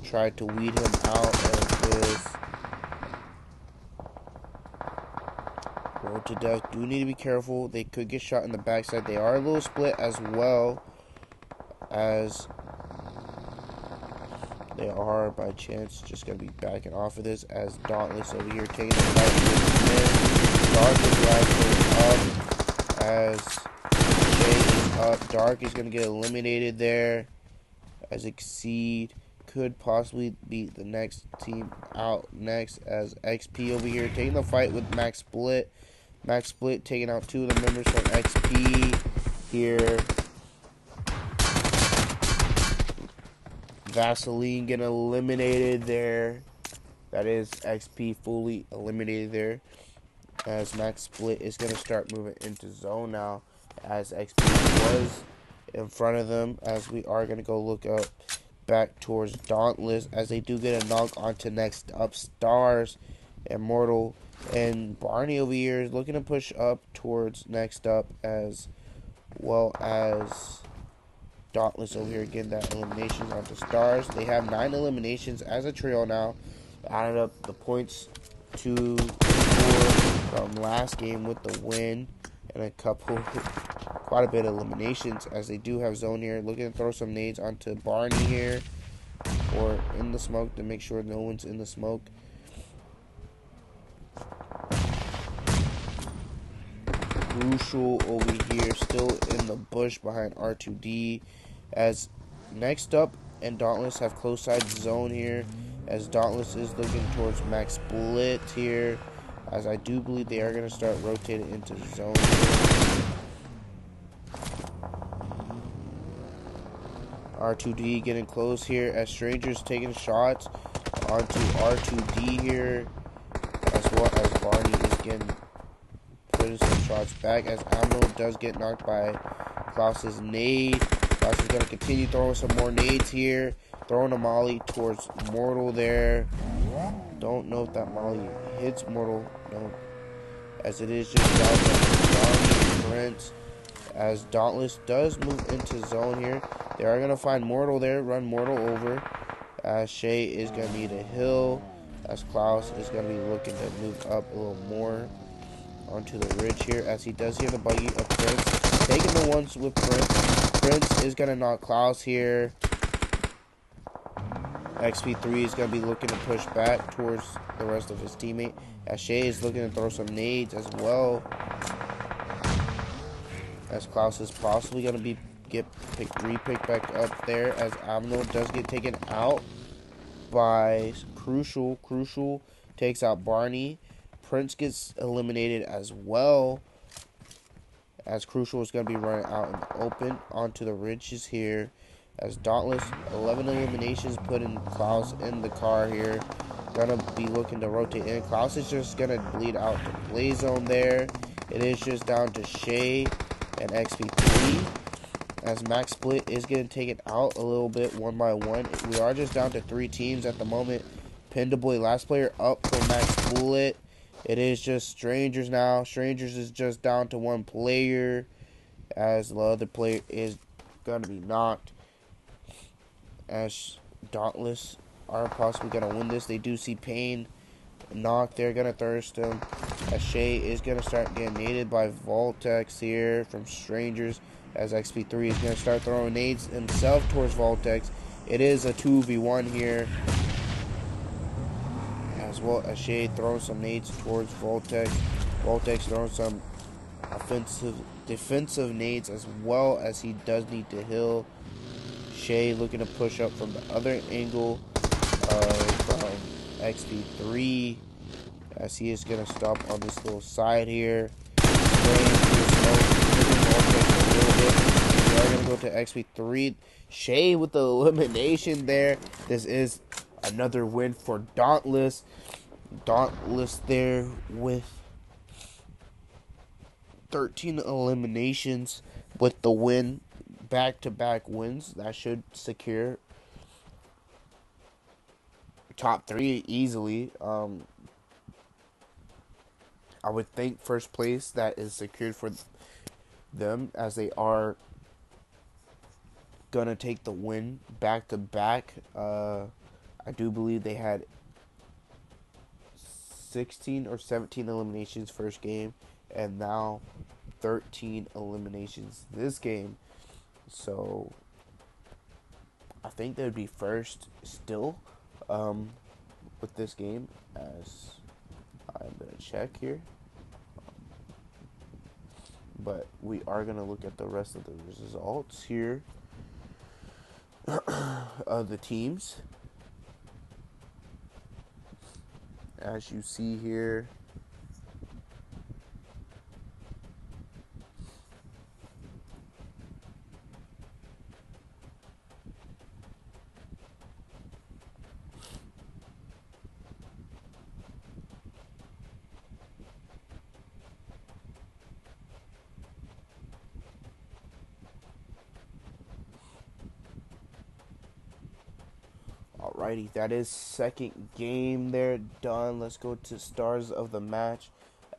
Tried to weed him out as this. Road to Death do need to be careful. They could get shot in the backside. They are a little split as well, as they are by chance just going to be backing off of this as Dauntless over here taking the fight with Dark is up as Jay is up. Dark is going to get eliminated there as Exceed could possibly be the next team out next as XP over here taking the fight with Max Split. Max Split taking out two of the members from XP here. Vaseline getting eliminated there. That is XP fully eliminated there as Max Split is going to start moving into zone now as XP was in front of them, as we are going to go look up back towards Dauntless as they do get a knock onto next up Stars, Immortal, and Barney over here is looking to push up towards next up, as well as Dauntless over here getting that elimination onto Stars. They have 9 eliminations as a trio now. Added up the points to 4 from last game with the win and a couple, quite a bit of eliminations, as they do have Zone here looking to throw some nades onto Barney here or in the smoke to make sure no one's in the smoke. Crucial over here still in the bush behind R2D, as next up and Dauntless have close side zone here, as Dauntless is looking towards Max Split here, as I do believe they are going to start rotating into zone here. R2D getting close here as Strangers taking shots onto R2D here, as well as Barney is getting putting some shots back as Amno does get knocked by Klaus's nade. Klaus is going to continue throwing some more nades here, throwing a molly towards Mortal there. Don't know if that molly hits Mortal, no, as it is just down to Zohnny Prince, as Dauntless does move into zone here. They are going to find Mortal there, run Mortal over, as Shay is going to need a hill, as Klaus is going to be looking to move up a little more onto the ridge here, as he does hear the buggy of Prince, taking the ones with Prince. Prince is going to knock Klaus here. XP3 is going to be looking to push back towards the rest of his teammate, as Shay is looking to throw some nades as well, as Klaus is possibly going to be re-picked back up there, as Amno does get taken out by Crucial. Crucial takes out Barney. Prince gets eliminated as well, as Crucial is going to be running out in the open onto the ridges here, as Dauntless 11 eliminations putting Klaus in the car here. Gonna be looking to rotate in. Klaus is just gonna bleed out the play zone there. It is just down to Shay and XP3, as Max Split is getting taken out a little bit one by one. We are just down to 3 teams at the moment. Pindaboy last player up for Max Split. It is just Strangers now. Strangers is just down to 1 player, as the other player is going to be knocked, as Dauntless are possibly going to win this. They do see Pain knocked. They're going to thirst him, as Shay is going to start getting naded by Voltex here from Strangers, as XP3 is going to start throwing nades himself towards Voltex. It is a 2v1 here, as well as Shay throwing some nades towards Voltex. Voltex throwing some defensive nades, as well as he does need to heal. Shay looking to push up from the other angle XP3 as he is going to stop on this little side here. Spraying through smoke, a little bit. We are going to go to XP3. Shay with the elimination there. This is another win for Dauntless. Dauntless there with 13 eliminations with the win. Back-to-back wins. That should secure top 3 easily. I would think first place that is secured for them, as they are gonna take the win back to back. I do believe they had 16 or 17 eliminations first game, and now 13 eliminations this game. So I think they would be first still with this game, as I'm going to check here. But we are going to look at the rest of the results here of the teams. As you see here, alrighty, that is second game there done. Let's go to stars of the match,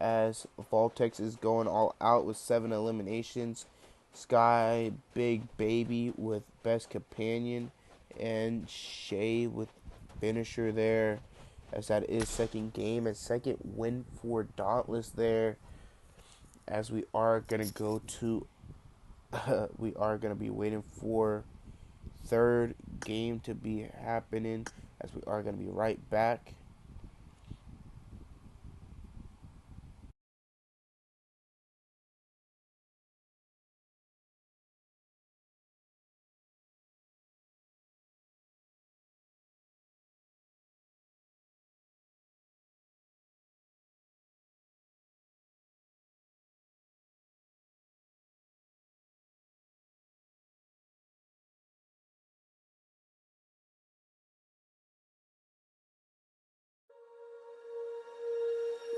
as Voltex is going all out with 7 eliminations. Sky Big Baby with best companion, and Shay with finisher there, as that is second game and second win for Dauntless there. As we are gonna go to we are gonna be waiting for third game to be happening, as we are going to be right back.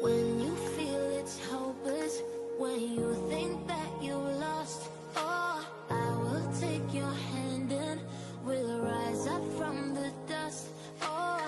When you feel it's hopeless, when you think that you lost, oh, I will take your hand and we'll rise up from the dust. Oh,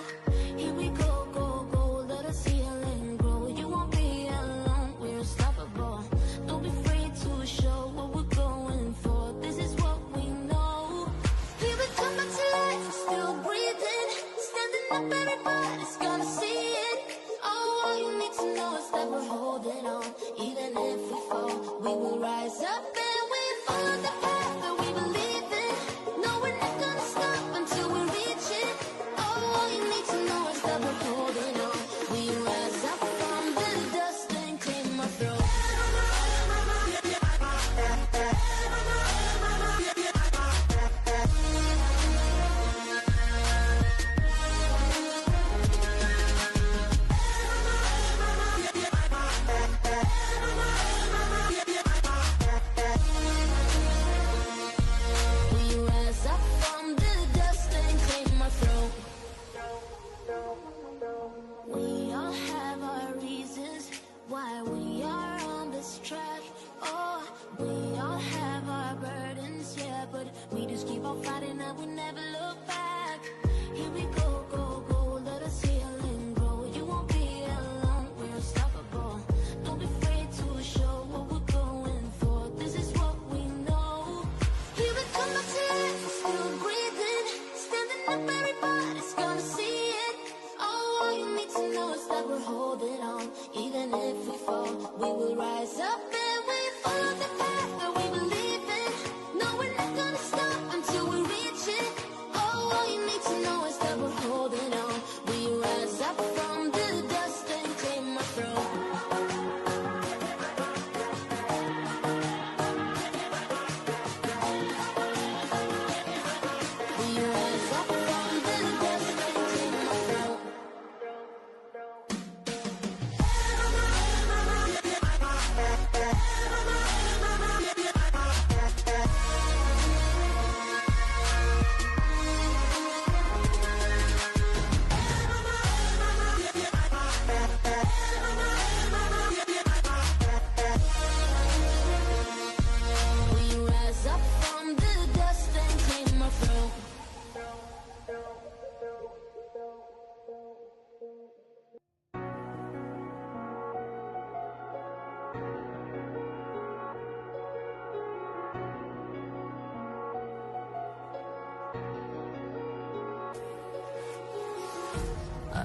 here we go, go, go, let us heal and grow. You won't be alone, we're unstoppable. Don't be afraid to show what we're going for. This is what we know. Here we come back to life, we're still breathing. Standing up, everybody's gonna see it. All you need to know is that we're holding on. Even if we fall, we will rise up and we follow the path that we believe in. No, we're not gonna stop until we reach it. All you need to know is that we're holding on. We rise up from the dust and claim our throne.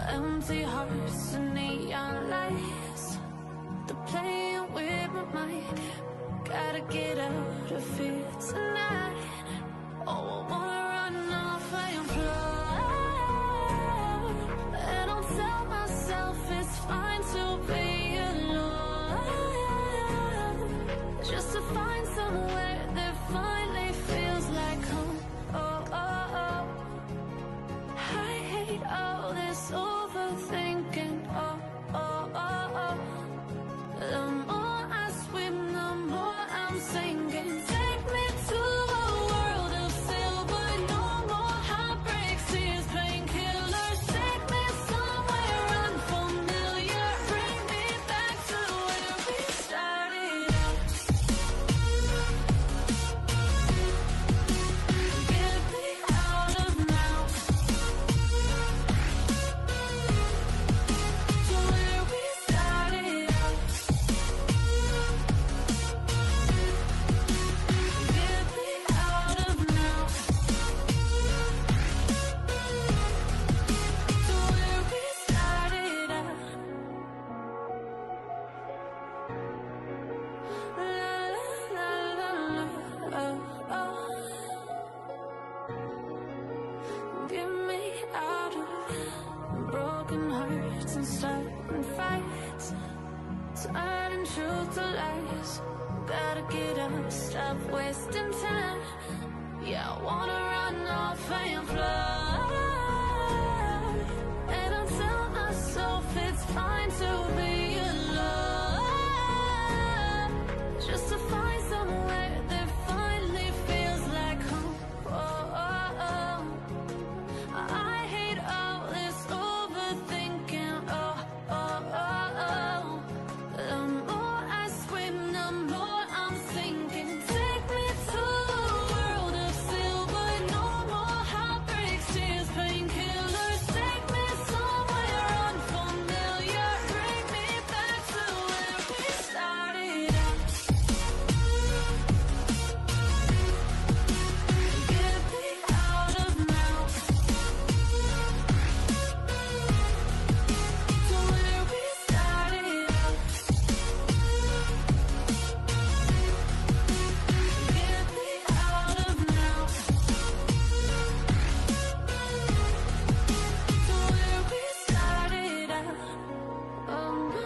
Empty hearts and neon lights, they're playing with my mind. Gotta get out of here tonight. Oh, I wanna run off and fly, and I'll tell myself it's fine to be alone, just to find somewhere that finally feels like home. Oh, oh, oh. I hate all this overthinking. Oh, oh, oh, oh. The more I swim, the more I'm sinking. Take me to a world of silver. No more heartbreaks, tears, painkillers. Take me somewhere unfamiliar. Bring me back to where we started out. Get me out of now, to where we started out. Get me out of now, to where we started out. La la la la, oh, oh. Get me out of broken hearts and starting fights, turning truth to lies. Gotta get up, stop wasting time. Yeah, I wanna run off and fly, and I'll tell myself it's fine to be alone, just to find somewhere that finally feels like home. Oh, oh, oh. I hate all this overthinking. Oh, oh, oh, oh. The more I swim, the more I'm sinking. Take me to a world of silver. No more heartbreaks, tears, painkillers. Take me somewhere unfamiliar. Bring me back to where we started out. Get me out of now, to where we started out. Get me out of now, to where we started out. Oh no,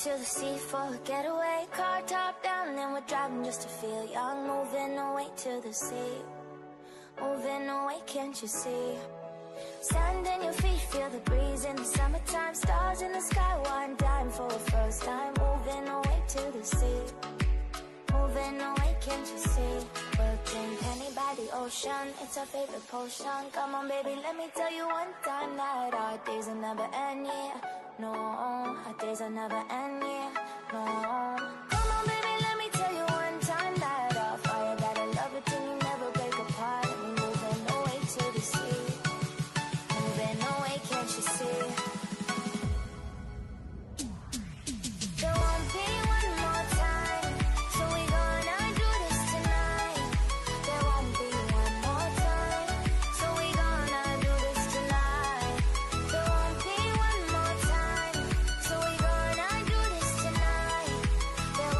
to the sea for a getaway. Car top down and we're driving just to feel young. Moving away to the sea, moving away, can't you see? Sand in your feet, feel the breeze in the summertime. Stars in the sky, one dime for a first time. Moving away to the sea, moving away, can't you see? Working penny by the ocean, it's our favorite potion. Come on baby, let me tell you one time that our days will never end, yeah. No, our days will never end, yeah. No. Come on baby, let me tell you one time that our fire, gotta love it till you never break apart. And we're moving away to the sea, moving away, can't you see? There won't be one more time, so we gonna do this tonight. There won't be one more time, so we gonna do this tonight. There won't be one more time, so we gonna do this tonight. There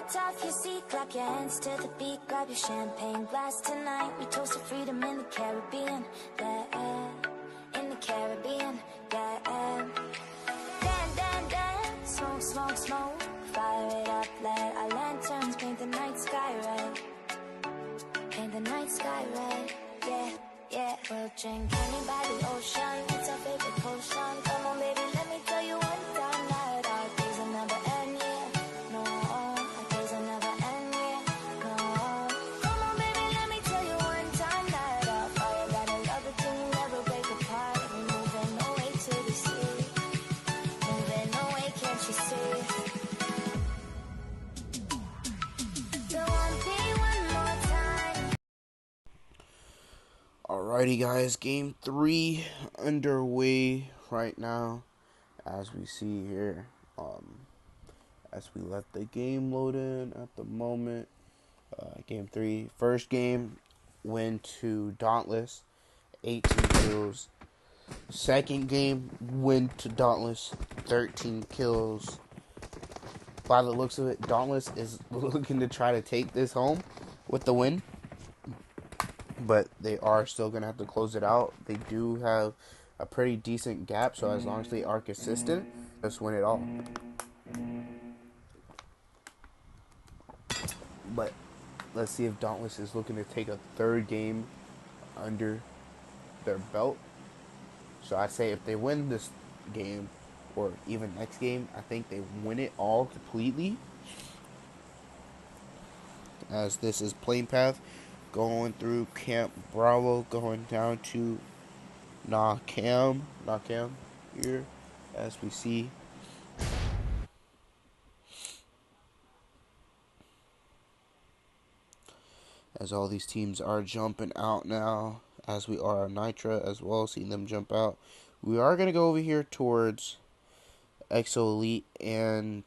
lights off your seat, clap your hands to the beat, grab your champagne glass tonight. We toast to freedom in the Caribbean, yeah, in the Caribbean, yeah. Dan, dan, dan, smoke, smoke, smoke, fire it up, let our lanterns paint the night sky red, paint the night sky red, yeah, yeah. We'll drink honey by the ocean, it's our favorite potion. Come on, baby, let me tell you one time that our days will never end, yeah. No, our days will never end, yeah. No. Come on, baby, let me tell you one time that our fire got a love it till you never break apart. We're moving away to the sea, moving away, can't you see? The one thing one more time. Alrighty, guys, game 3 underway right now, as we see here. As we let the game load in at the moment. Game 3, first game, win to Dauntless, 18 kills. Second game, win to Dauntless, 13 kills. By the looks of it, Dauntless is looking to try to take this home with the win, but they are still going to have to close it out. They do have a pretty decent gap, so as long as they are consistent, just win it all. But let's see if Dauntless is looking to take a third game under their belt. So I say if they win this game, or even next game, I think they win it all completely. As this is plane path, going through Camp Bravo, going down to Nakam here, as we see. As all these teams are jumping out now, as we are Nitra as well, seeing them jump out. We are going to go over here towards Exo Elite and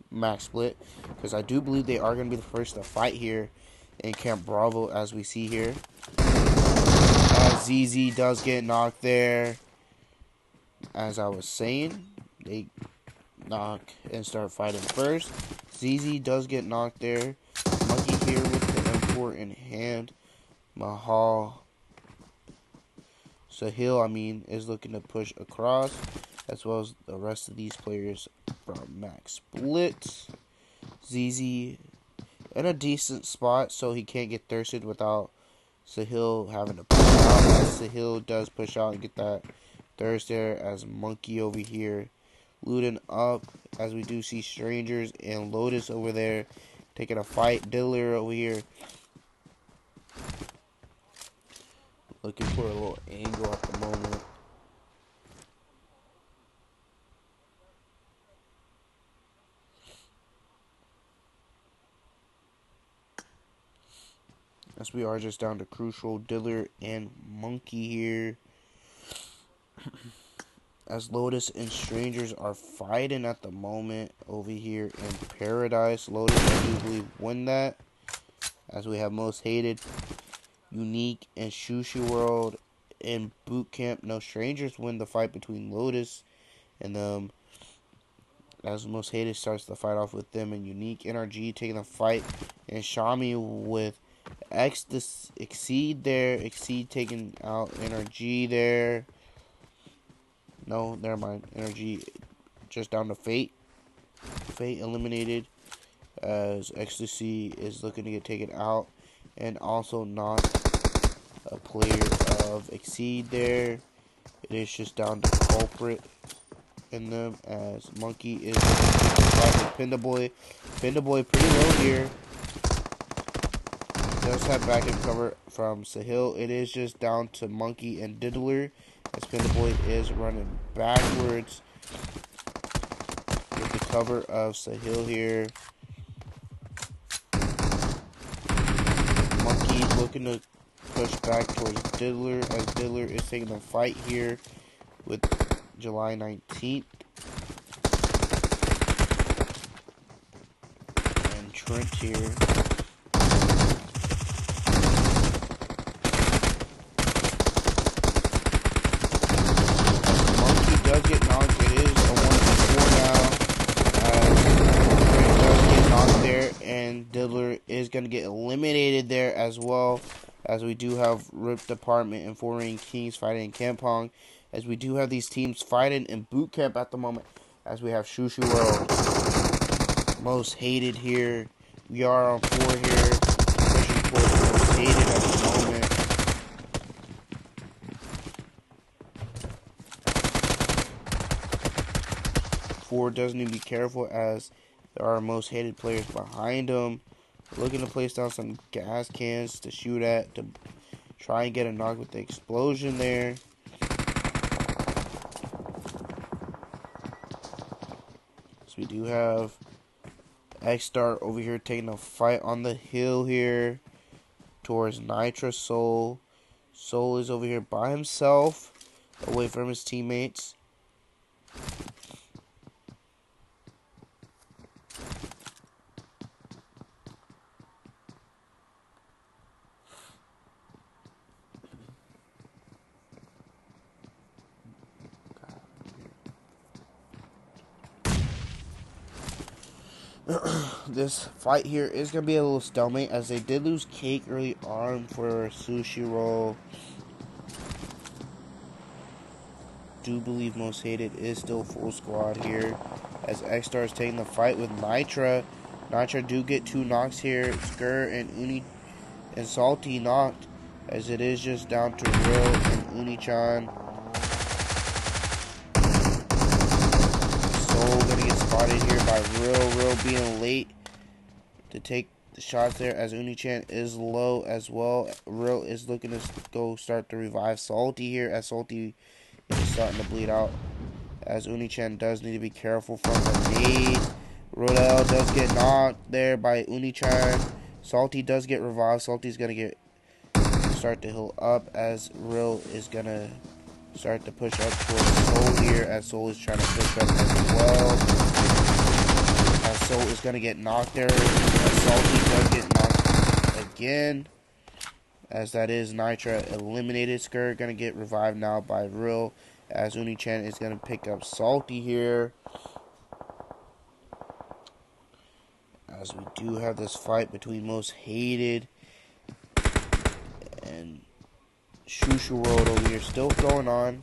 Max Split, because I do believe they are going to be the first to fight here in Camp Bravo, as we see here. As ZZ does get knocked there. As I was saying, they knock and start fighting first. ZZ does get knocked there. Monkey here with the M4 in hand. Mahal Sahil, is looking to push across, as well as the rest of these players from Max Split. ZZ in a decent spot, so he can't get thirsted without Sahil having to push out. As Sahil does push out and get that thirst there, as Monkey over here looting up, as we do see Strangers and Lotus over there taking a fight. Diddler over here looking for a little angle at the moment. As we are just down to Crucial, Diddler, and Monkey here. As Lotus and Strangers are fighting at the moment over here in Paradise. Lotus, I do believe, won that. As we have Most Hated, Unique, and Shushu World in Boot Camp. No, Strangers win the fight between Lotus and them. As Most Hated starts the fight off with them, and Unique NRG taking the fight, and Shami with Exceed there. Exceed taking out NRG there. No, never mind. Energy just down to Fate. Fate eliminated, as Ecstasy is looking to get taken out, and also not a player of Exceed there. It is just down to Culprit in them, as Monkey is fight with Pindaboy. Pindaboy pretty low here. Does have backup cover from Sahil. It is just down to Monkey and Diddler, as Pindaboy is running backwards with the cover of Sahil here. Monkey looking to push back towards Diddler, as Diddler is taking the fight here with July 19th. And Trent here. Does get knocked. It is a 1v4 now. Trent does get knocked there, going to get eliminated there as well, as we do have Rip Department and 4 Rain Kings fighting in Kampong, as we do have these teams fighting in boot camp at the moment, as we have Shushu World, most hated here. We are on 4 here, pushing towards most hated at the moment. 4 does need to be careful, as there are most hated players behind him, looking to place down some gas cans to shoot at, to try and get a knock with the explosion there. So we do have X-Star over here taking a fight on the hill here towards Nitra Soul. Soul is over here by himself, away from his teammates. This fight here is going to be a little stalemate, as they did lose Cake early on for Sushi Roll. Do believe most hated is still full squad here, as X-Star is taking the fight with Nitra. Nitra do get 2 knocks here. Skur and Uni and Salty knocked, as it is just down to Real and Uni-chan. Soul gonna get spotted here by Real being late to take the shots there, as Uni-chan is low as well. Real is looking to go start to revive Salty here, as Salty is starting to bleed out, as Uni-chan does need to be careful from the nade. Rodel does get knocked there by Uni-chan. Salty does get revived. Salty's gonna start to heal up, as Real is gonna start to push up towards Soul here, as Soul is trying to push up as well. As Soul is gonna get knocked there, as Salty does get knocked again, as that is Nitra eliminated. Skur gonna get revived now by Real, as Uni-chan is gonna pick up Salty here. As we do have this fight between most hated and Shushu World over here still going on.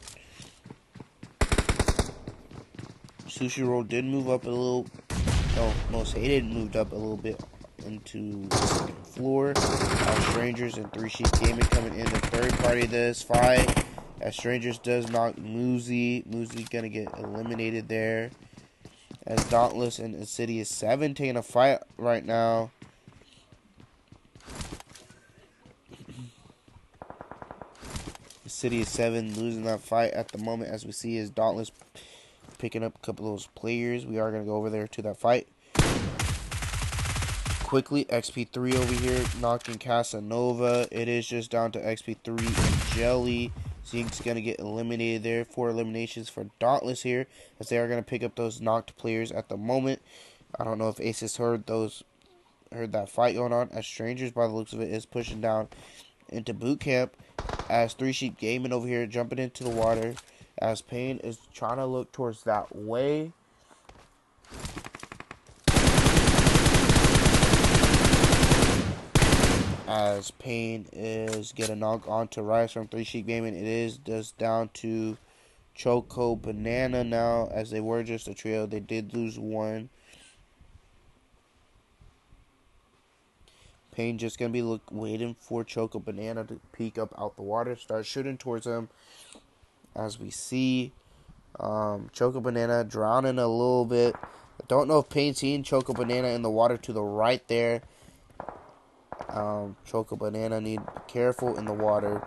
Sushi Roll did move up a little. No, most hated moved up a little bit into the second floor. Strangers and 3 Sheep Gaming coming in the third party of this fight, as Strangers does knock Muzi. Muzi gonna get eliminated there, as Dauntless and Insidious 7 taking a fight right now. Insidious 7 losing that fight at the moment, as we see is Dauntless picking up a couple of those players. We are going to go over there to that fight quickly. XP3 over here knocking Casanova. It is just down to XP3 and Jelly. Zink's going to get eliminated there. 4 eliminations for Dauntless here, as they are going to pick up those knocked players at the moment. I don't know if Aces heard that fight going on, as Strangers, by the looks of it, is pushing down into boot camp, as 3 Sheep Gaming over here jumping into the water, as Pain is trying to look towards that way. As Pain is getting knocked onto Rise from 3 Sheep Gaming. It is just down to Choco Banana now, as they were just a trio. They did lose 1. Pain just going to be waiting for Choco Banana to peek up out the water, start shooting towards him. As we see Choco Banana drowning a little bit. I don't know if Pain's seeing Choco Banana in the water to the right there. Choco Banana need to be careful in the water,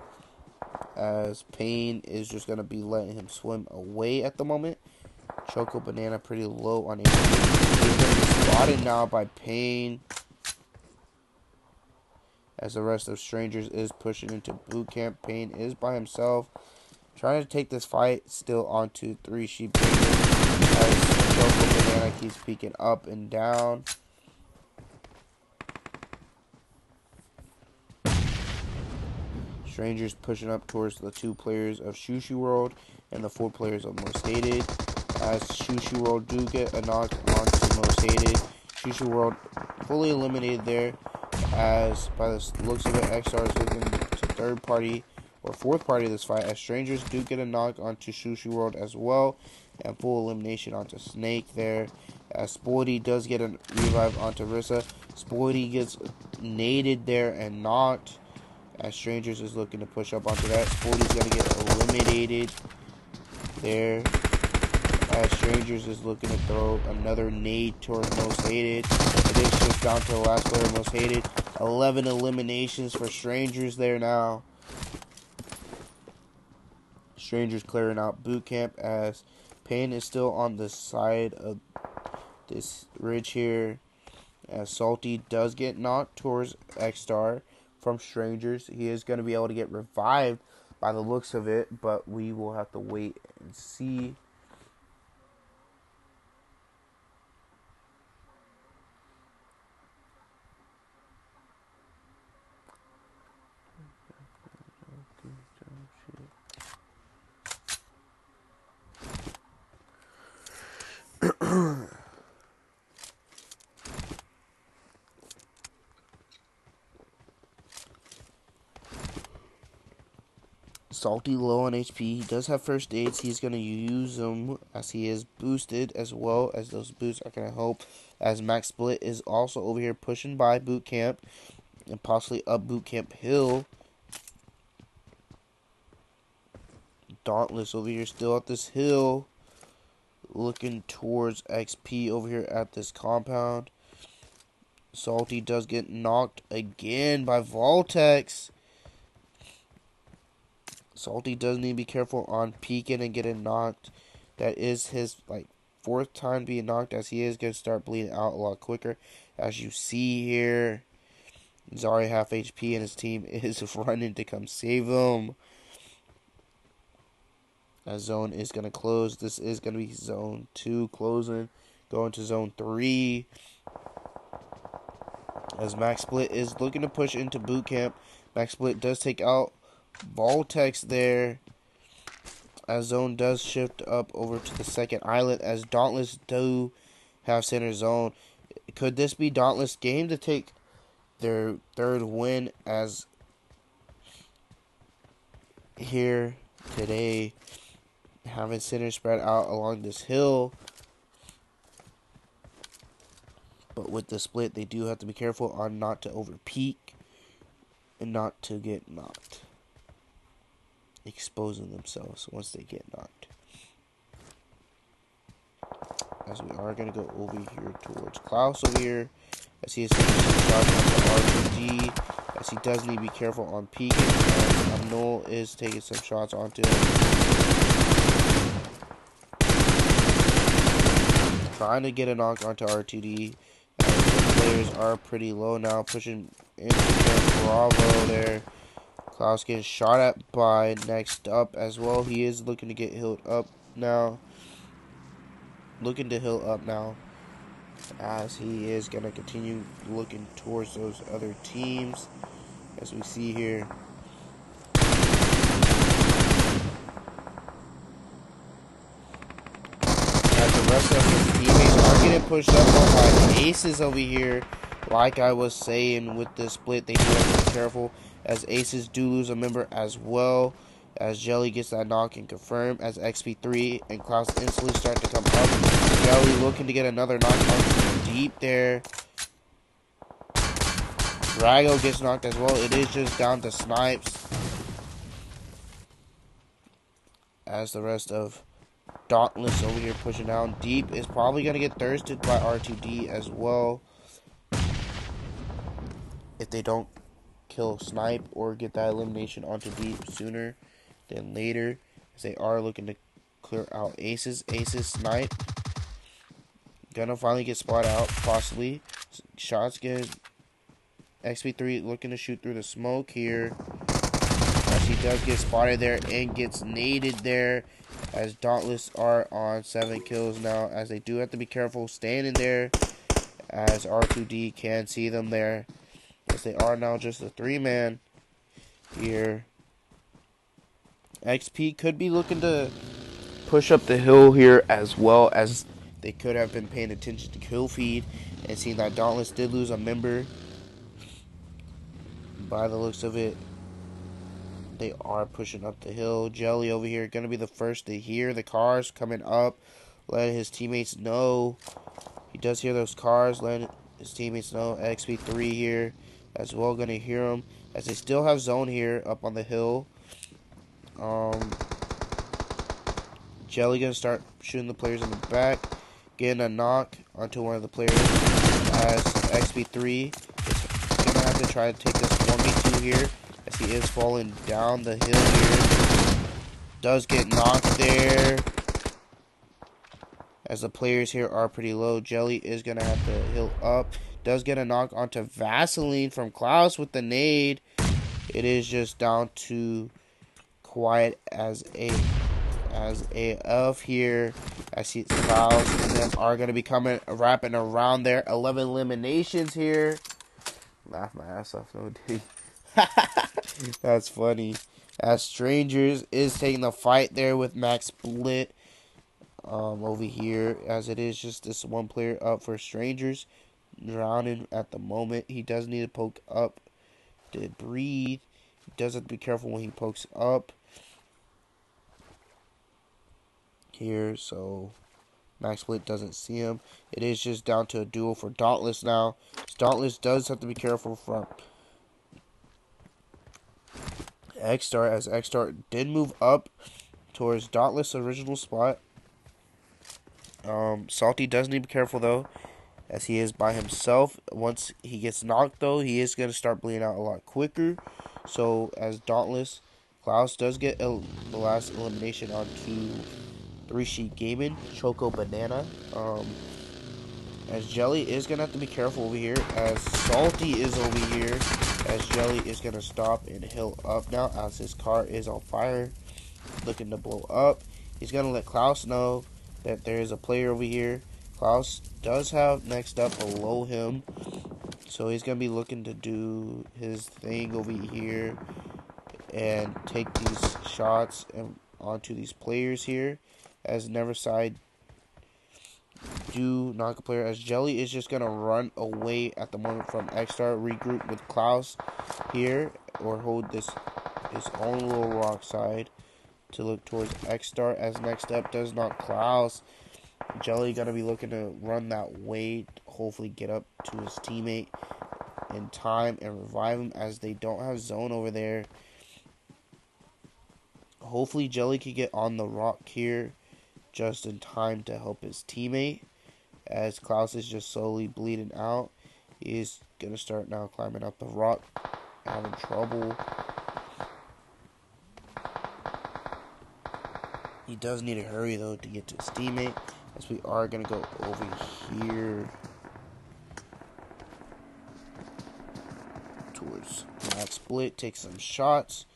as Pain is just going to be letting him swim away at the moment. Choco Banana pretty low on HP. He's going to be spotted now by Pain, as the rest of Strangers is pushing into boot camp. Pain is by himself, trying to take this fight still onto 3 Sheep Gaming, as Choco Banana keeps peeking up and down. Strangers pushing up towards the 2 players of Shushu World and the 4 players of Most Hated, as Shushu World do get a knock onto Most Hated. Shushu World fully eliminated there, As by the looks of it, XR is looking to third party or fourth party of this fight, as Strangers do get a knock onto Sushi World as well, and full elimination onto Snake there. As Spoity does get a revive onto Rissa. Spoity gets naded there and knocked, as Strangers is looking to push up onto that. Spoity's going to get eliminated there, as Strangers is looking to throw another nade towards Most Hated. It is just down to the last player, Most Hated. 11 eliminations for Strangers there now. Strangers clearing out boot camp, as Pain is still on the side of this ridge here, as Salty does get knocked towards X-Star from Strangers. He is going to be able to get revived by the looks of it, but we will have to wait and see. Salty low on HP. He does have first aids. He's going to use them as he is boosted, as well as those boosts are going to help. As Max Split is also over here pushing by boot camp and possibly up boot camp hill. Dauntless over here still at this hill, looking towards XP over here at this compound. Salty does get knocked again by Voltex. Salty does need to be careful on peeking and getting knocked. That is his fourth time being knocked, as he is going to start bleeding out a lot quicker. As you see here, he's already half HP and his team is running to come save him. As zone is going to close. This is going to be zone 2 closing. Going to zone 3. As Max Split is looking to push into boot camp. Max Split does take out Voltex there, as zone does shift up over to the second island, as Dauntless do have center zone. Could this be Dauntless' game to take their third win as here today, having center spread out along this hill? But with the split, they do have to be careful on not to over peak and not to get knocked, exposing themselves once they get knocked. As we are going to go over here towards Klaus over here, as he is taking some shots on the RPG, as he does need to be careful on peeking, and Null is taking some shots onto him. Trying to get a knock onto R2D, as the players are pretty low now, pushing into the Bravo there. Klaus getting shot at by next up as well. He is looking to get healed up now. Looking to heal up now, as he is going to continue looking towards those other teams, as we see here. As the rest of his teammates are getting pushed up on by Aces over here. Like I was saying, with this split, they do have to be careful, as Aces do lose a member as well, as Jelly gets that knock and confirm, as XP3 and Klaus instantly start to come up. Jelly looking to get another knock on deep there. Drago gets knocked as well. It is just down to Snipes, as the rest of Dauntless over here pushing down. Deep is probably going to get thirsted by R2D as well, if they don't kill Snipe or get that elimination onto Deep sooner than later, as they are looking to clear out Aces. Aces, Snipe, gonna finally get spotted out, possibly. Shots get XP3 looking to shoot through the smoke here, as he does get spotted there and gets naded there, as Dauntless are on 7 kills now, as they do have to be careful standing there, as R2D can see them there, as they are now just a 3-man here. XP could be looking to push up the hill here, as well as they could have been paying attention to kill feed and seeing that Dauntless did lose a member. by the looks of it, they are pushing up the hill. Jelly over here going to be the first to hear the cars coming up, letting his teammates know. He does hear those cars, letting his teammates know. XP3 here as well, going to hear them as they still have Zone here up on the hill. Jelly going to start shooting the players in the back, getting a knock onto one of the players as XP3 is going to have to try to take this 1v2 here as he is falling down the hill here. Does get knocked there as the players here are pretty low. Jelly is going to have to heal up. Does get a knock onto Vaseline from Klaus with the nade. It is just down to Quiet as AF here. I see Klaus and them are going to be coming, wrapping around there. 11 eliminations here. Laugh my ass off, no dig. That's funny. As Strangers is taking the fight there with Max Split over here, as it is just this one player up for Strangers. Drowning at the moment. He does need to poke up to breathe. He does have to be careful when he pokes up here, so Max Split doesn't see him. It is just down to a duel for Dauntless now. Dauntless does have to be careful from X-Star, as X-Star did move up towards Dauntless' original spot. Salty does need to be careful though, as he is by himself. Once he gets knocked though, he is going to start bleeding out a lot quicker. So as Dauntless, Klaus does get the last elimination onto 3 Sheet Gaming, Choco Banana. As Jelly is going to have to be careful over here, as Salty is over here, as Jelly is going to stop and heal up now, as his car is on fire, looking to blow up. He's going to let Klaus know that there is a player over here. Klaus does have next up below him, so he's going to be looking to do his thing over here and take these shots and onto these players here, as Neverside do knock a player, as Jelly is just going to run away at the moment from X-Star, regroup with Klaus here, or hold this his own little rock side to look towards X-Star, as next up does knock Klaus. Jelly going to be looking to run that way, hopefully get up to his teammate in time and revive him, as they don't have Zone over there. Hopefully Jelly could get on the rock here just in time to help his teammate, as Klaus is just slowly bleeding out. He is going to start now climbing up the rock, having trouble. He does need to hurry though to get to his teammate, as we are going to go over here towards Max Split, take some shots,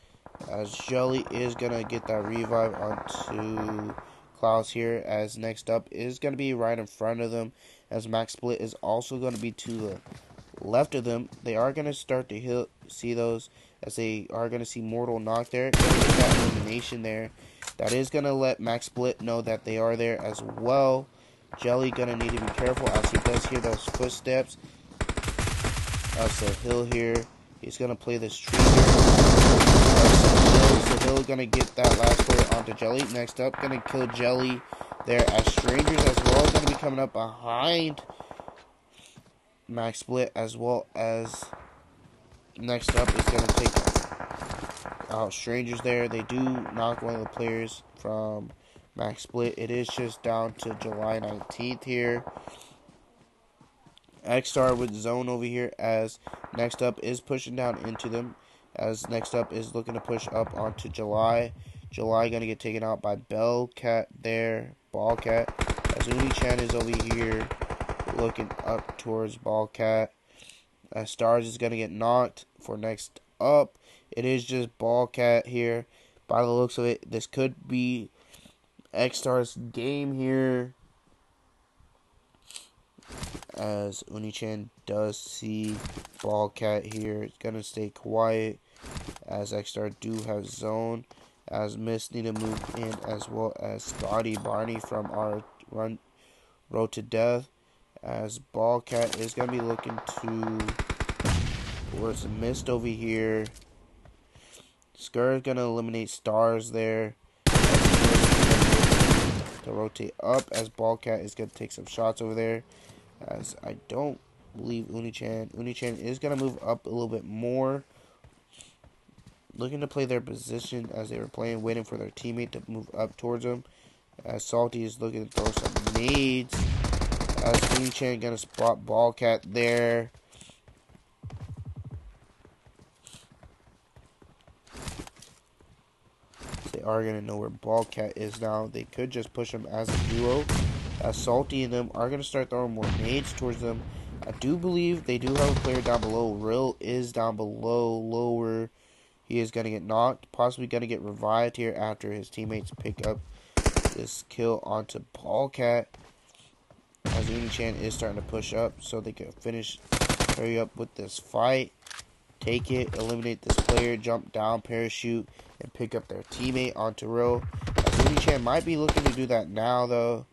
as Jelly is going to get that revive onto Klaus here, as next up is going to be right in front of them, as Max Split is also going to be to the left of them. They are going to start to see those, as they are going to see Mortal knock there. Going to get that elimination there. That is going to let Max Split know that they are there as well. Jelly going to need to be careful, as he does hear those footsteps. As the hill here, he's going to play this tree here. So Hill going to get that last player onto Jelly. Next up, going to kill Jelly there, as Strangers as well going to be coming up behind Max Split, as well as next up is going to take out Strangers there. They do knock one of the players from Max Split. It is just down to July 19th here. X-Star with Zone over here, as next up is pushing down into them, as next up is looking to push up onto July. July going to get taken out by Bellcat there, Ballcat, as Uni-chan is over here looking up towards Ballcat, as Stars is going to get knocked for next up. It is just Ballcat here. By the looks of it, this could be X-Star's game here, as Uni-chan does see Ballcat here. It's going to stay quiet, as X-Star do have Zone, as Miss need to move in, as well as Scotty Barney from our Road to Death, as Ballcat is going to be looking to Was missed over here. Skur's gonna eliminate stars there. To rotate up as Ballcat is gonna take some shots over there. As I don't believe Uni-chan. Uni-chan is gonna move up a little bit more. Looking to play their position as they were playing, waiting for their teammate to move up towards them. As Salty is looking to throw some nades. As Uni-chan gonna spot Ballcat there. They are going to know where Ballcat is now. They could just push him as a duo. As Salty and them are going to start throwing more nades towards them. I do believe they do have a player down below. Rill is down below, lower. He is going to get knocked. Possibly going to get revived here after his teammates pick up this kill onto Ballcat. As Uni-chan is starting to push up so they can hurry up with this fight. Take it, eliminate this player, jump down, parachute, and pick up their teammate onto Rill. As Uni-chan might be looking to do that now, though.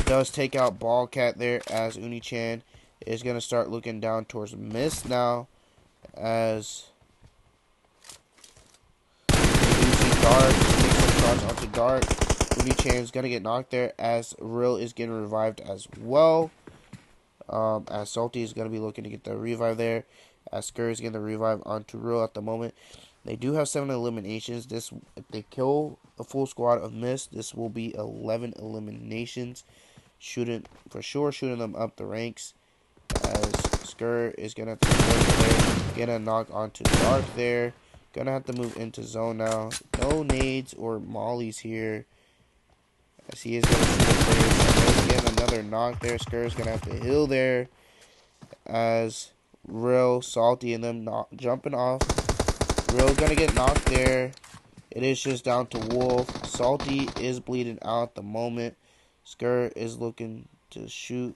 Does take out Ballcat there as Uni-chan is going to start looking down towards Mist now. As we do see Dark take some shots onto Dark. Uni-chan is going to get knocked there as Rill is getting revived as well. As Salty is going to be looking to get the revive there. As Skur is getting the revive onto Rill at the moment. They do have 7 eliminations. If they kill a full squad of Mist, this will be 11 eliminations. Shooting them up the ranks. As Skur is going to have to get a knock onto Dark there. Going to have to move into zone now. No nades or mollies here. As he is going to see the players. Get another knock there. Skur is going to have to heal there. As Rill, Salty, and them jumping off. Rill going to get knocked there. It is just down to Wolf. Salty is bleeding out at the moment. Skur is looking to shoot.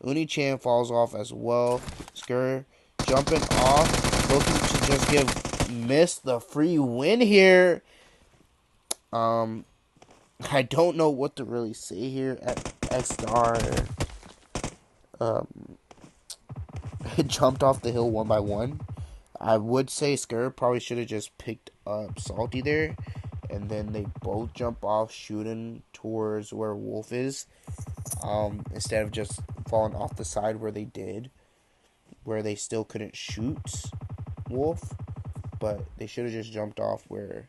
Uni-chan falls off as well. Skur jumping off. Looking to just give Mist the free win here. I don't know what to really say here at X-Star. Jumped off the hill one by one. I would say Skur probably should have just picked up Salty there. And then they both jump off shooting towards where Wolf is. Instead of just falling off the side where they did. Where they still couldn't shoot Wolf. But they should have just jumped off where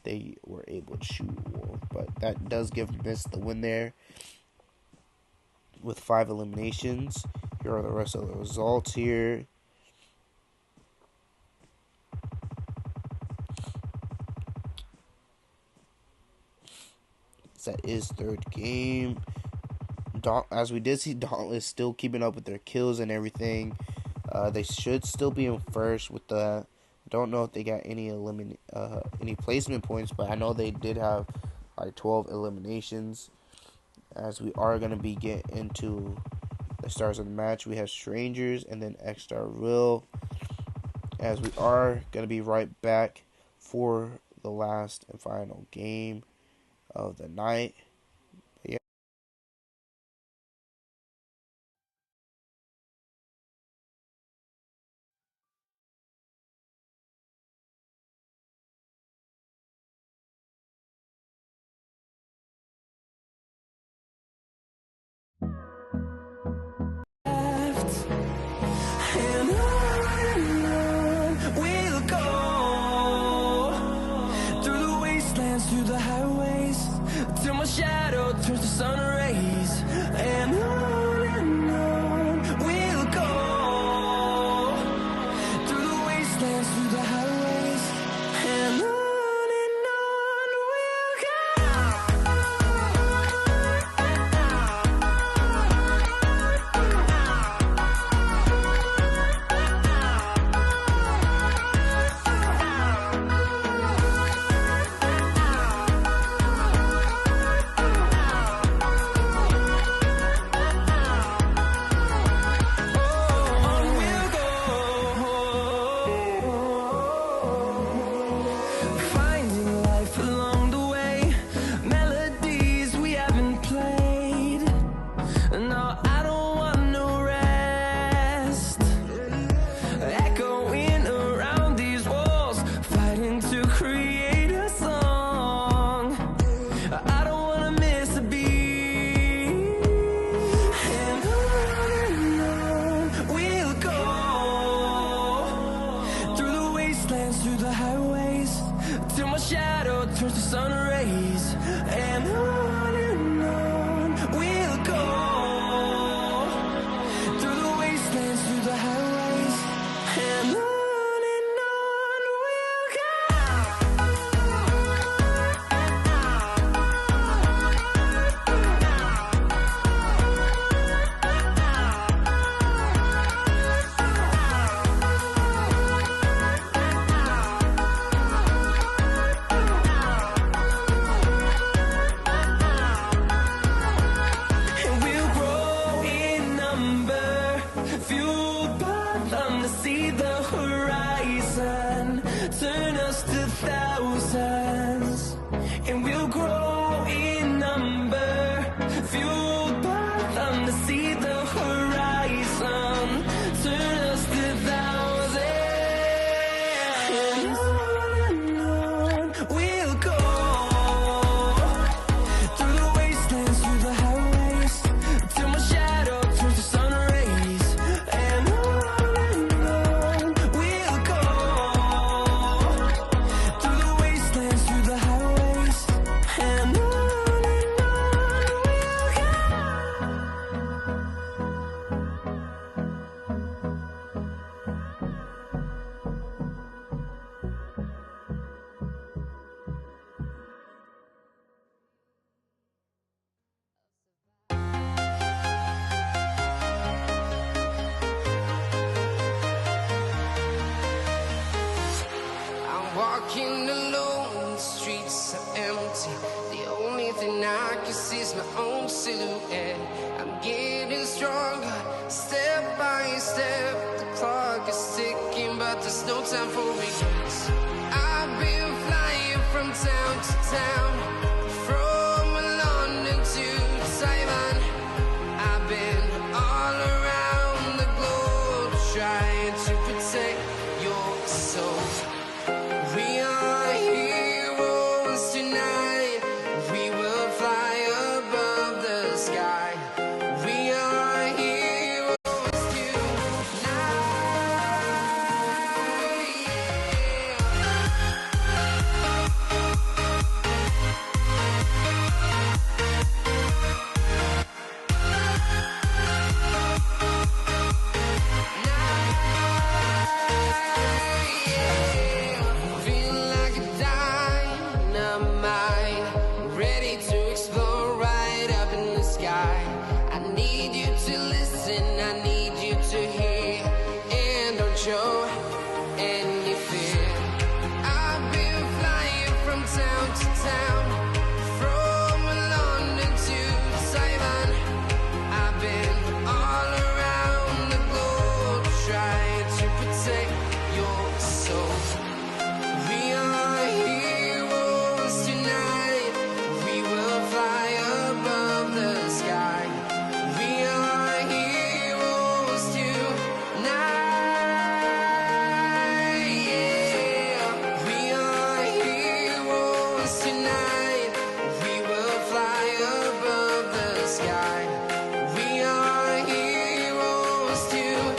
they were able to shoot Wolf. But that does give Mist the win there. With 5 eliminations. Here are the rest of the results here. That is third game. As we did see, Dauntless still keeping up with their kills and everything. They should still be in first with the. I don't know if they got any placement points, but I know they did have like 12 eliminations. As we are gonna be getting into the stars of the match, we have Strangers and then X-Star Rill. As we are gonna be right back for the last and final game of the night. But yeah. We'll go through the wastelands, through the highways, till my shadow turns to sun rays. And on we'll go through the wastelands, through the highways, and on we'll go. towards the sun rays, and on we'll go through the wastelands, through the highways, and on we'll go. And we'll grow in number, fueled by them to see the horizon, turn us to thousands. And we'll grow in number, fueled by them to see the horizon, turn us to thousands. And on we'll go through the wastelands, through the highways, till my shadow turns to sun rays, and on we'll go through the wastelands, through the highways, and on we'll go. I'm walking alone, the streets are empty. The only thing I can see is my own silhouette. I'm getting stronger, step by step. The clock is ticking, but there's no time for regrets. I've been flying from town to town, from London to Taiwan. I've been all around the globe, trying to protect your soul. We are heroes tonight. We will fly above the sky. We are heroes tonight. Feel like a dynamite, ready to explode right up in the sky. I need you to listen, I need you to hear, and don't show any fear. I've been flying from town to town, from London to Taiwan. I've been all around the globe, trying to protect your soul. We are heroes tonight. We will fly above the sky. We are heroes tonight. Yeah. We are heroes tonight. We will fly above the sky. We are heroes tonight.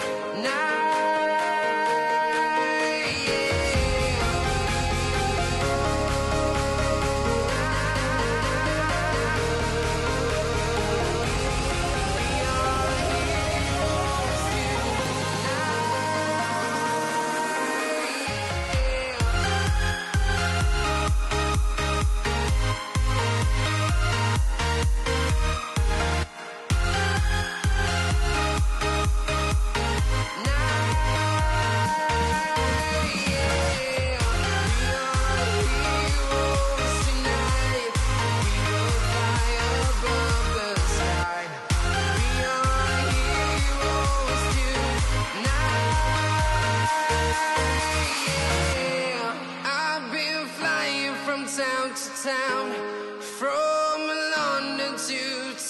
I've been flying from town to town, from London to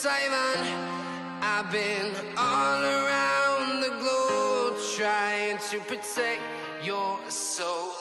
Taiwan. I've been all around the globe, trying to protect your soul.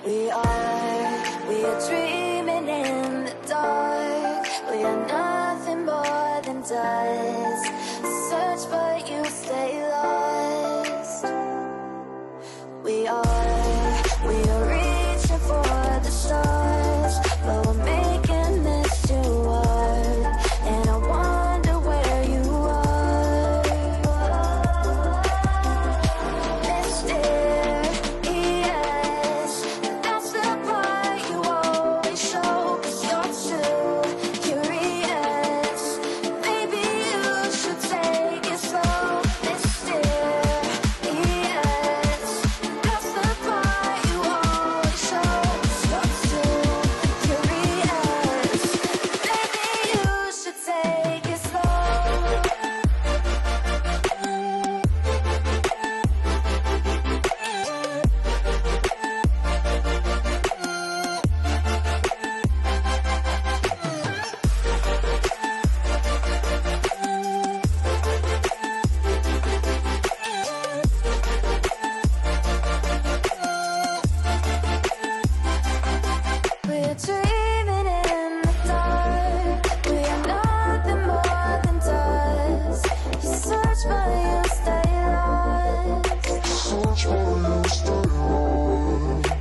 We are dreaming in the dark. We are nothing more than dust. Search but you stay lost. We are reaching for the stars, but we're making this too hard. And I wonder where you are. Mysterious, that's the part you always show. 'Cause you're too curious. Maybe you should take it slow. Mysterious, that's the part you always show. 'Cause you're too curious. Maybe you should take it slow. We're dreaming in the dark. We are nothing more than dust. You search but you stay lost.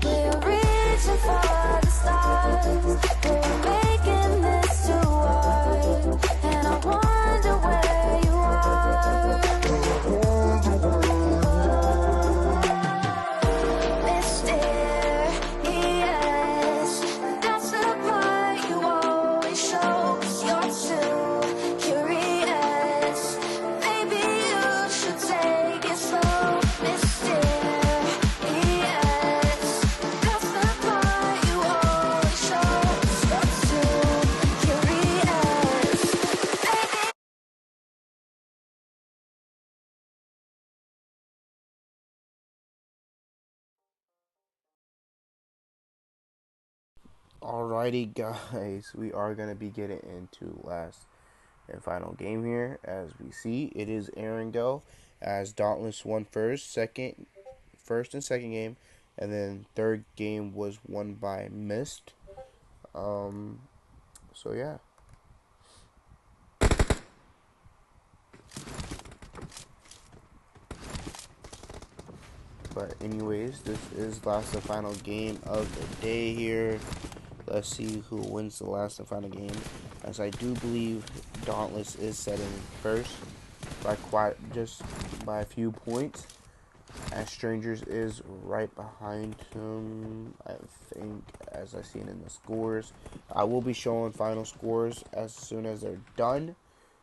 We're reaching for the stars. We're making this too hard. And I wonder where you are. Mysterious, that's the part you always show. 'Cause you're too curious. Maybe you should take it slow. Mysterious, that's the part you always show. 'Cause you're too curious. Maybe. Alrighty, guys, we are going to be getting into last and final game here. As we see, it is Arendelle, as Dauntless won first and second game, and then third game was won by Mist. So yeah. But anyways, this is last and final game of the day here. Let's see who wins the last and final game, as I do believe Dauntless is setting first just by a few points, as Strangers is right behind him, I think, as I seen in the scores. I will be showing final scores as soon as they're done,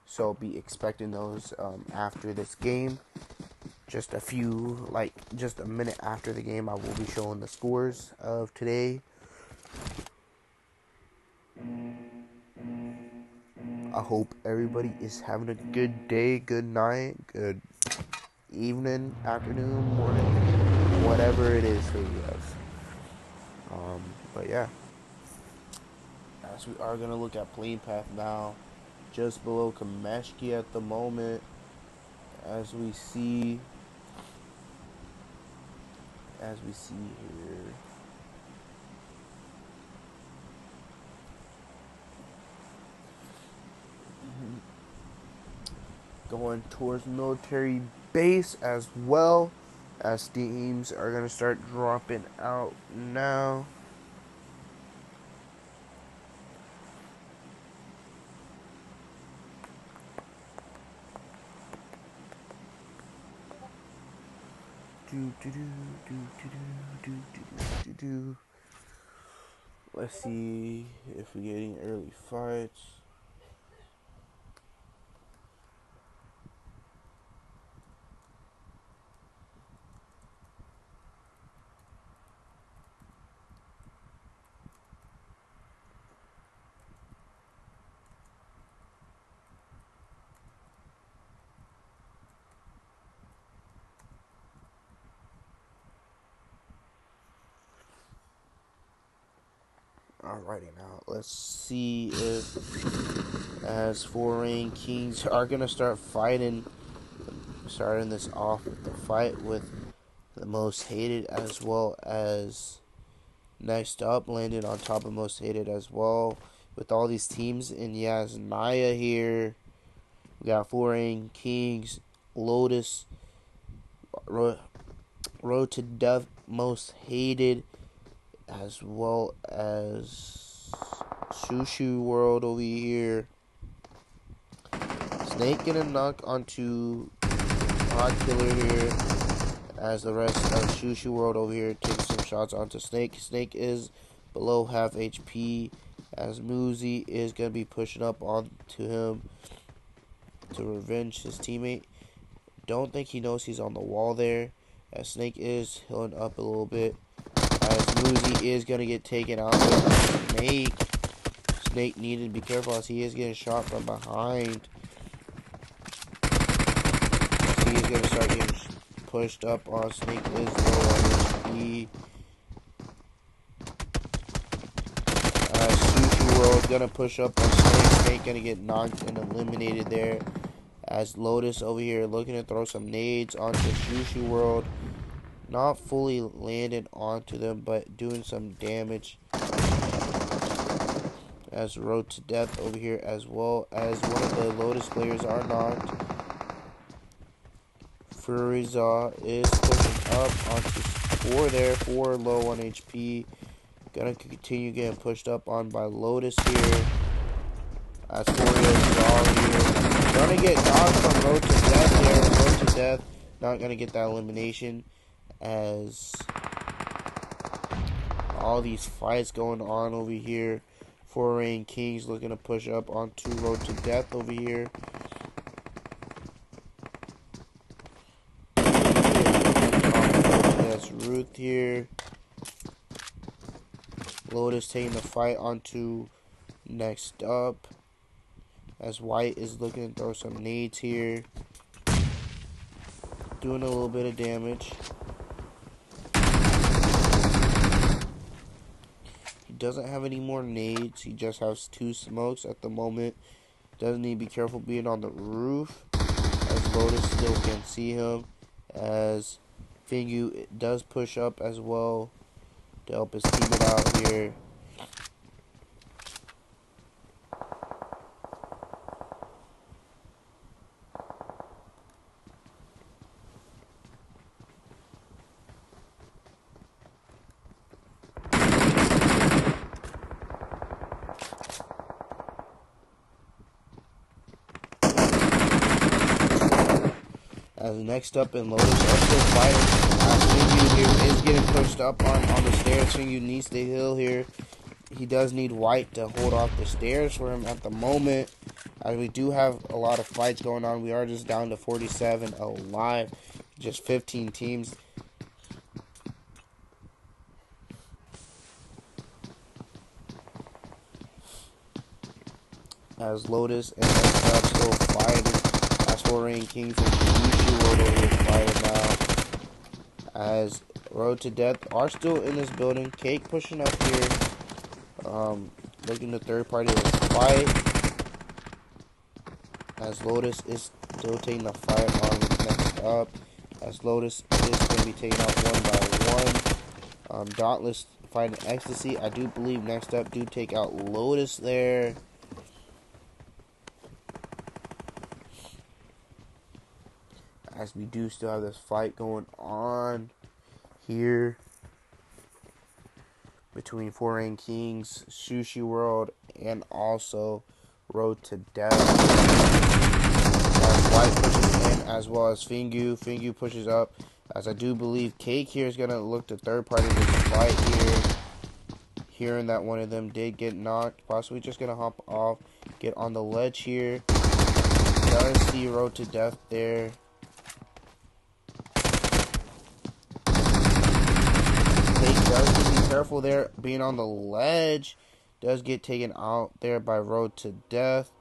so be expecting those after this game. Just a minute after the game, I will be showing the scores of today. I hope everybody is having a good day, good night, good evening, afternoon, morning, whatever it is for you guys. But yeah, as we are going to look at playing path now, just below Kameshki at the moment, as we see here. Going towards military base as well, as teams are going to start dropping out now. Let's see if we're getting early fights. Alrighty, now let's see if, as Foreign Kings are gonna start fighting, starting this off with the fight with the most hated, as well as Next up, landed on top of most hated as well. With all these teams, and yes, Naya here. We got Foreign Kings, Lotus, Road to Death, most hated, as well as Shushu World over here. Snake gonna knock onto Hot Killer here, as the rest of Shushu World over here takes some shots onto Snake. Snake is below half HP, as Muzi is gonna be pushing up onto him to revenge his teammate. Don't think he knows he's on the wall there, as Snake is healing up a little bit, as Muzi is gonna get taken out with Snake. Snake needed to be careful as he is getting shot from behind. He is gonna start getting pushed up on. Snake is low on HP. Sushi World gonna push up on Snake. Snake gonna get knocked and eliminated there. As Lotus over here looking to throw some nades onto Sushi World. Not fully landed onto them, but doing some damage. As Road to Death over here, as well as one of the Lotus players are knocked. Furiza is pushing up onto 4 there, 4 low on HP. Gonna continue getting pushed up on by Lotus here. As Furiza here. Gonna get knocked from Road to Death there. Road to Death not gonna get that elimination, as all these fights going on over here. Foreign Kings looking to push up onto Road to Death over here. That's Ruth here. Lotus taking the fight onto next up, as White is looking to throw some nades here, doing a little bit of damage. He doesn't have any more nades, he just has 2 smokes at the moment. Doesn't need to be careful being on the roof, as Lotus still can see him, as Fingu does push up as well to help his teammate out here. As next up in Lotus are still fighting. Fingu here is getting pushed up on the stairs. Fingu needs to heal here. He does need White to hold off the stairs for him at the moment, as we do have a lot of fights going on. We are just down to 47 alive, just 15 teams. As Lotus and next up still fighting. As Foreign Kings and Yushi World over here fighting now. As Road to Death are still in this building. Cake pushing up here. Looking to third party to fight. As Lotus is still taking the fight on next up. As Lotus is going to be taken out one by one. Dauntless fighting Ecstasy. I do believe next up do take out Lotus there. As we do still have this fight going on here between Foreign Kings, Sushi World, and also Road to Death. As White pushes in, as well as Fingu. Fingu pushes up, as I do believe Cake here is going to look to third party this fight here. Hearing that one of them did get knocked, possibly just going to hop off, get on the ledge here. Does see Road to Death there. Does be careful there, being on the ledge. Does get taken out there by Road to Death,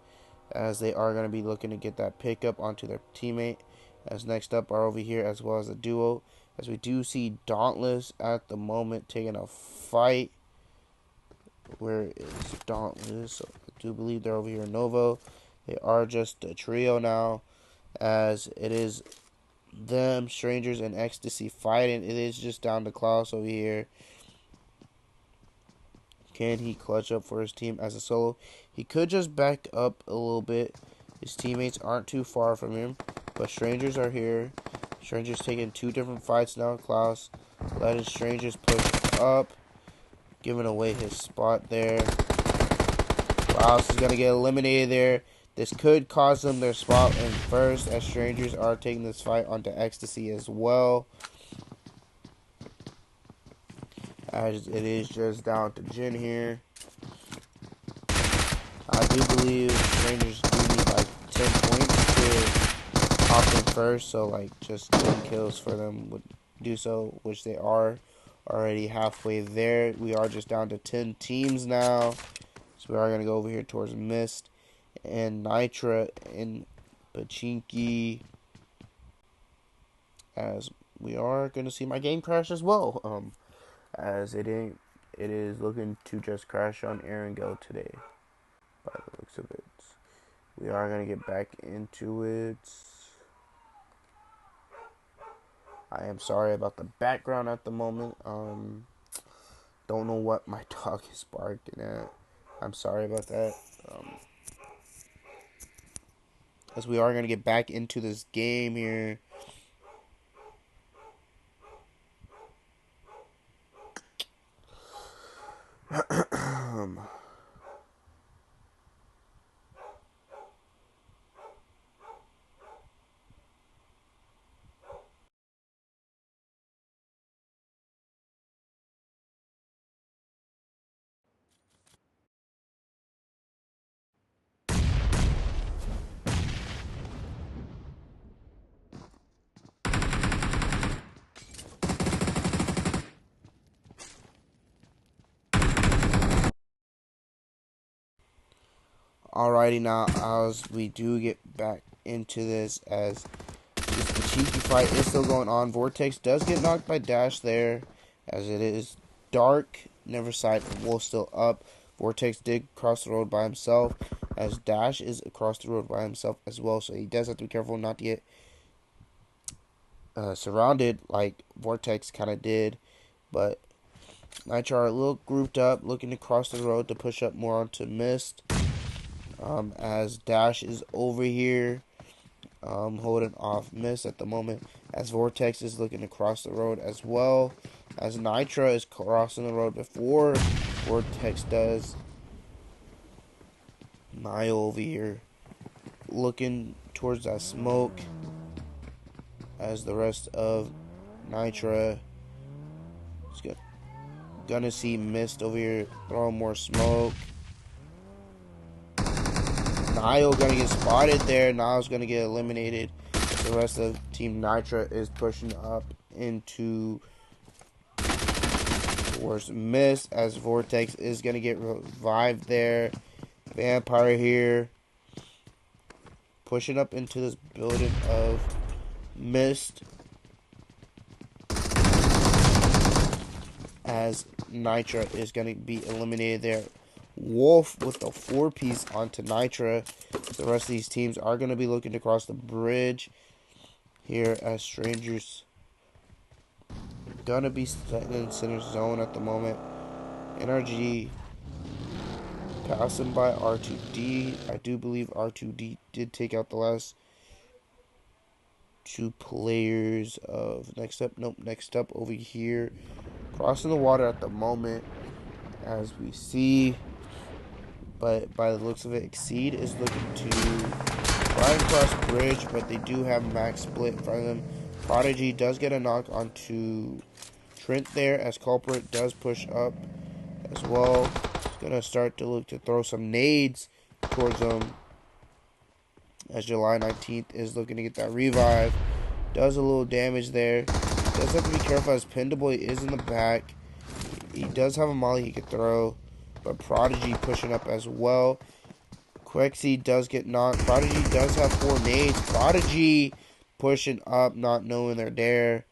as they are going to be looking to get that pickup onto their teammate. As next up are over here, as well as a duo, as we do see Dauntless at the moment taking a fight. Where is Dauntless? So I do believe they're over here in Novo. They are just a trio now, as it is them, Strangers, and Ecstasy fighting. It is just down to Klaus over here. Can he clutch up for his team as a solo? He could just back up a little bit. His teammates aren't too far from him, but strangers are here. Strangers taking 2 different fights now. Klaus letting strangers push up, giving away his spot there. Klaus is going to get eliminated there. This could cost them their spot in first, as strangers are taking this fight onto Ecstasy as well. As it is just down to Jin here. I do believe strangers do need like 10 points to hop in first, so like just 10 kills for them would do so, which they are already halfway there. We are just down to 10 teams now, so we are going to go over here towards Mist and Nitra and Pachinki, as we are going to see my game crash as well, as it is looking to just crash on Air and Go today, by the looks of it. We are going to get back into it. I am sorry about the background at the moment. Don't know what my dog is barking at. I'm sorry about that. As we are going to get back into this game here. Alrighty, now as we do get back into this, as the cheeky fight is still going on. Vortex does get knocked by Dash there, as it is dark. Neverside Wolf still up. Vortex did cross the road by himself, as Dash is across the road by himself as well, so he does have to be careful not to get surrounded like Vortex kind of did. But Nitro are a little grouped up, looking to cross the road to push up more onto Mist. As Dash is over here holding off Mist at the moment, as Vortex is looking to cross the road as well, as Nitra is crossing the road before Vortex does. Nile over here looking towards that smoke, as the rest of Nitra is gonna see Mist over here throwing more smoke. Nile gonna get spotted there. Nile's gonna get eliminated. The rest of Team Nitra is pushing up into towards Mist, as Vortex is gonna get revived there. Vampire here pushing up into this building of Mist, as Nitra is gonna be eliminated there. Wolf with the 4-piece onto Nitra. The rest of these teams are going to be looking to cross the bridge here, as strangers gonna be setting in center zone at the moment. NRG passing by R2D. I do believe R2D did take out the last 2 players of next up. Nope, next up over here. Crossing the water at the moment, as we see. But by the looks of it, Exceed is looking to try and cross bridge, but they do have max split in front of them. Prodigy does get a knock onto Trent there, as Culprit does push up as well. He's going to start to look to throw some nades towards them, as July 19th is looking to get that revive. Does a little damage there. Does have to be careful, as Pindaboy is in the back. He does have a molly he could throw, but Prodigy pushing up as well. Quexy does get knocked. Prodigy does have 4 nades. Prodigy pushing up, not knowing they're there.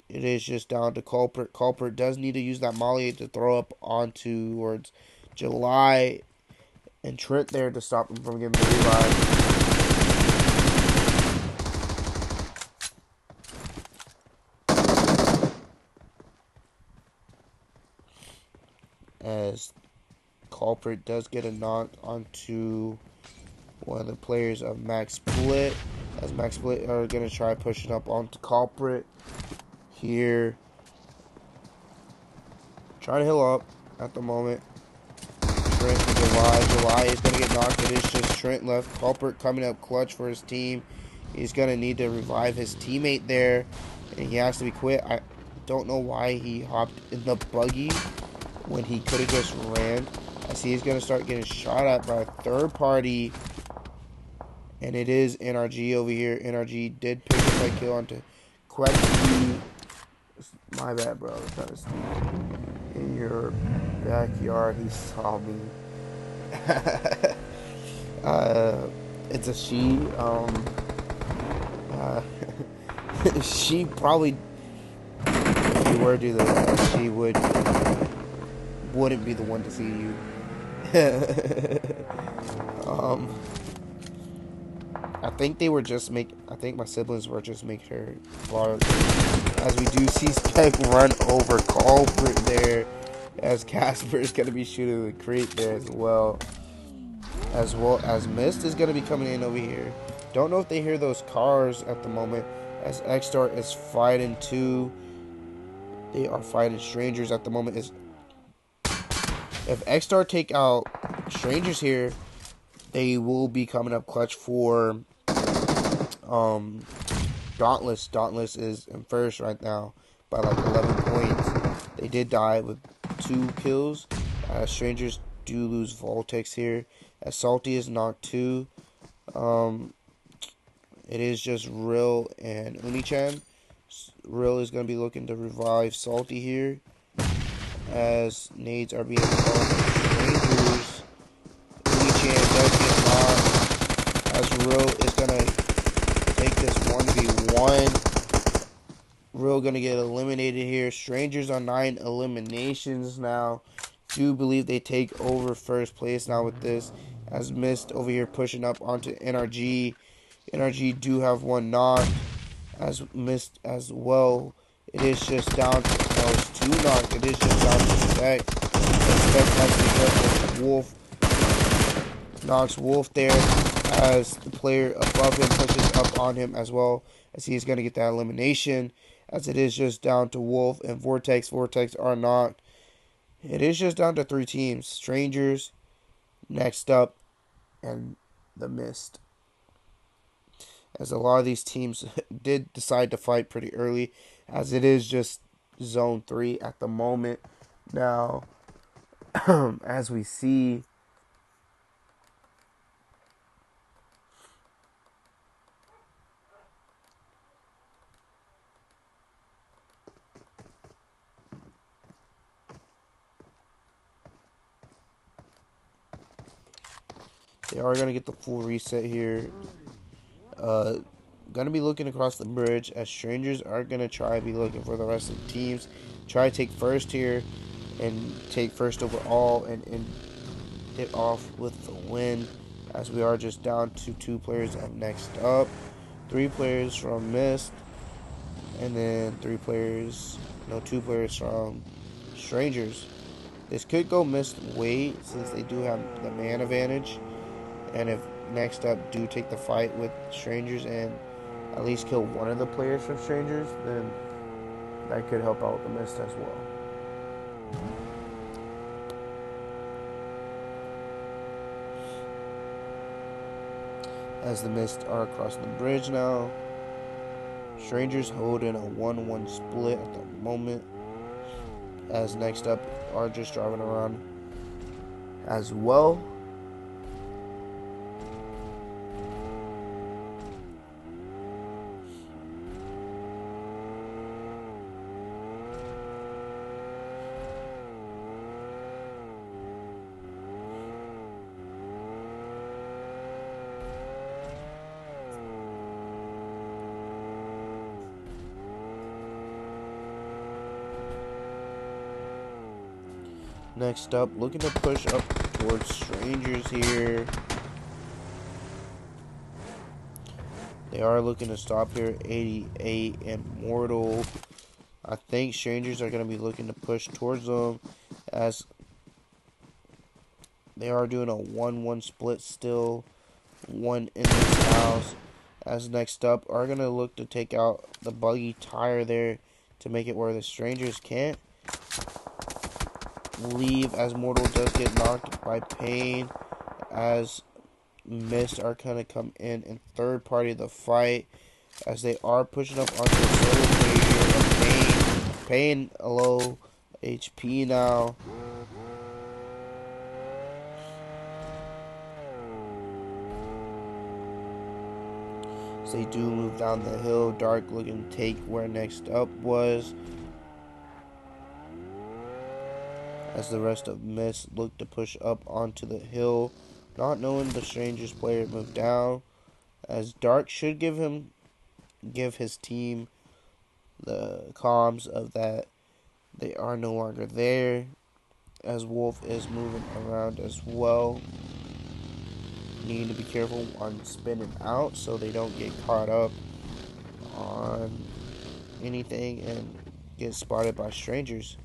It is just down to Culprit. Culprit does need to use that molly to throw up onto towards July and Trent there to stop him from getting the revive. as Culprit does get a knock onto one of the players of Max Split, as Max Split are going to try pushing up onto Culprit here. Trying to heal up at the moment. Trent and July is going to get knocked. It is just Trent left. Culprit coming up clutch for his team. He's going to need to revive his teammate there, and he has to be quit. I don't know why he hopped in the buggy when he could have just ran. I see he's going to start getting shot at by a third party, and it is NRG over here. NRG did pick up that kill onto Quetzalcoatl. My bad, bro. That is in your backyard. He saw me. It's a she. She probably, if you were to do that, she wouldn't be the one to see you. I think they were just I think my siblings were just making her far. As we do see Spec run over Culprit there, as Casper is going to be shooting the crate there as well. As Mist is going to be coming in over here. Don't know if they hear those cars at the moment, as X-Star is fighting too. They are fighting Strangers at the moment. If X-Star take out Strangers here, they will be coming up clutch for Dauntless. Dauntless is in first right now by like 11 points. They did die with 2 kills. Strangers do lose Voltex here, as Salty is knocked too. It is just Rill and Unichan. Rill is going to be looking to revive Salty here, as nades are being thrown at Strangers. Unichan does get knocked, as Rill is going to take this 1v1. Rill going to get eliminated here. Strangers on 9 eliminations now. Do believe they take over first place now with this, as Mist over here pushing up onto NRG. NRG do have 1 knock, as Mist as well. It is just down to, no, it's 2 knocked. It is just down to Spec. Spec has to get with Wolf. Knocks Wolf there, as the player above him pushes up on him as well, as he's going to get that elimination, as it is just down to Wolf and Vortex. Vortex are knocked. It is just down to 3 teams. Strangers, next up, and the Mist. As a lot of these teams did decide to fight pretty early, as it is just Zone 3 at the moment. Now, as we see, they are going to get the full reset here. Going to be looking across the bridge, as Strangers are going to try to be looking for the rest of the teams. Try to take first here and take first overall and it off with the win, as we are just down to 2 players up next up. 3 players from Mist, and then 2 players from Strangers. This could go Mist wait, since they do have the man advantage, and if next up do take the fight with Strangers and at least kill one of the players from Strangers, then that could help out the Mist as well. As the Mist are across the bridge now, Strangers holding a 1-1 split at the moment, as next up are just driving around as well. Next up, looking to push up towards Strangers here. They are looking to stop here. 88 and Mortal. I think Strangers are going to be looking to push towards them, as They are doing a 1-1 split still. One in this house. As next up, are going to look to take out the buggy tire there to make it where the strangers can't leave, as Mortal does get knocked by Pain, as Mist are going to come in third party of the fight, as they are pushing up onto the solo player of Pain. Pain low HP now. As they do move down the hill, Dark looking to take where next up was, as the rest of Mist look to push up onto the hill, not knowing the Strangers player moved down, as Dark should give his team the comms of that they are no longer there, as Wolf is moving around as well. Need to be careful on spinning out so they don't get caught up on anything and get spotted by strangers.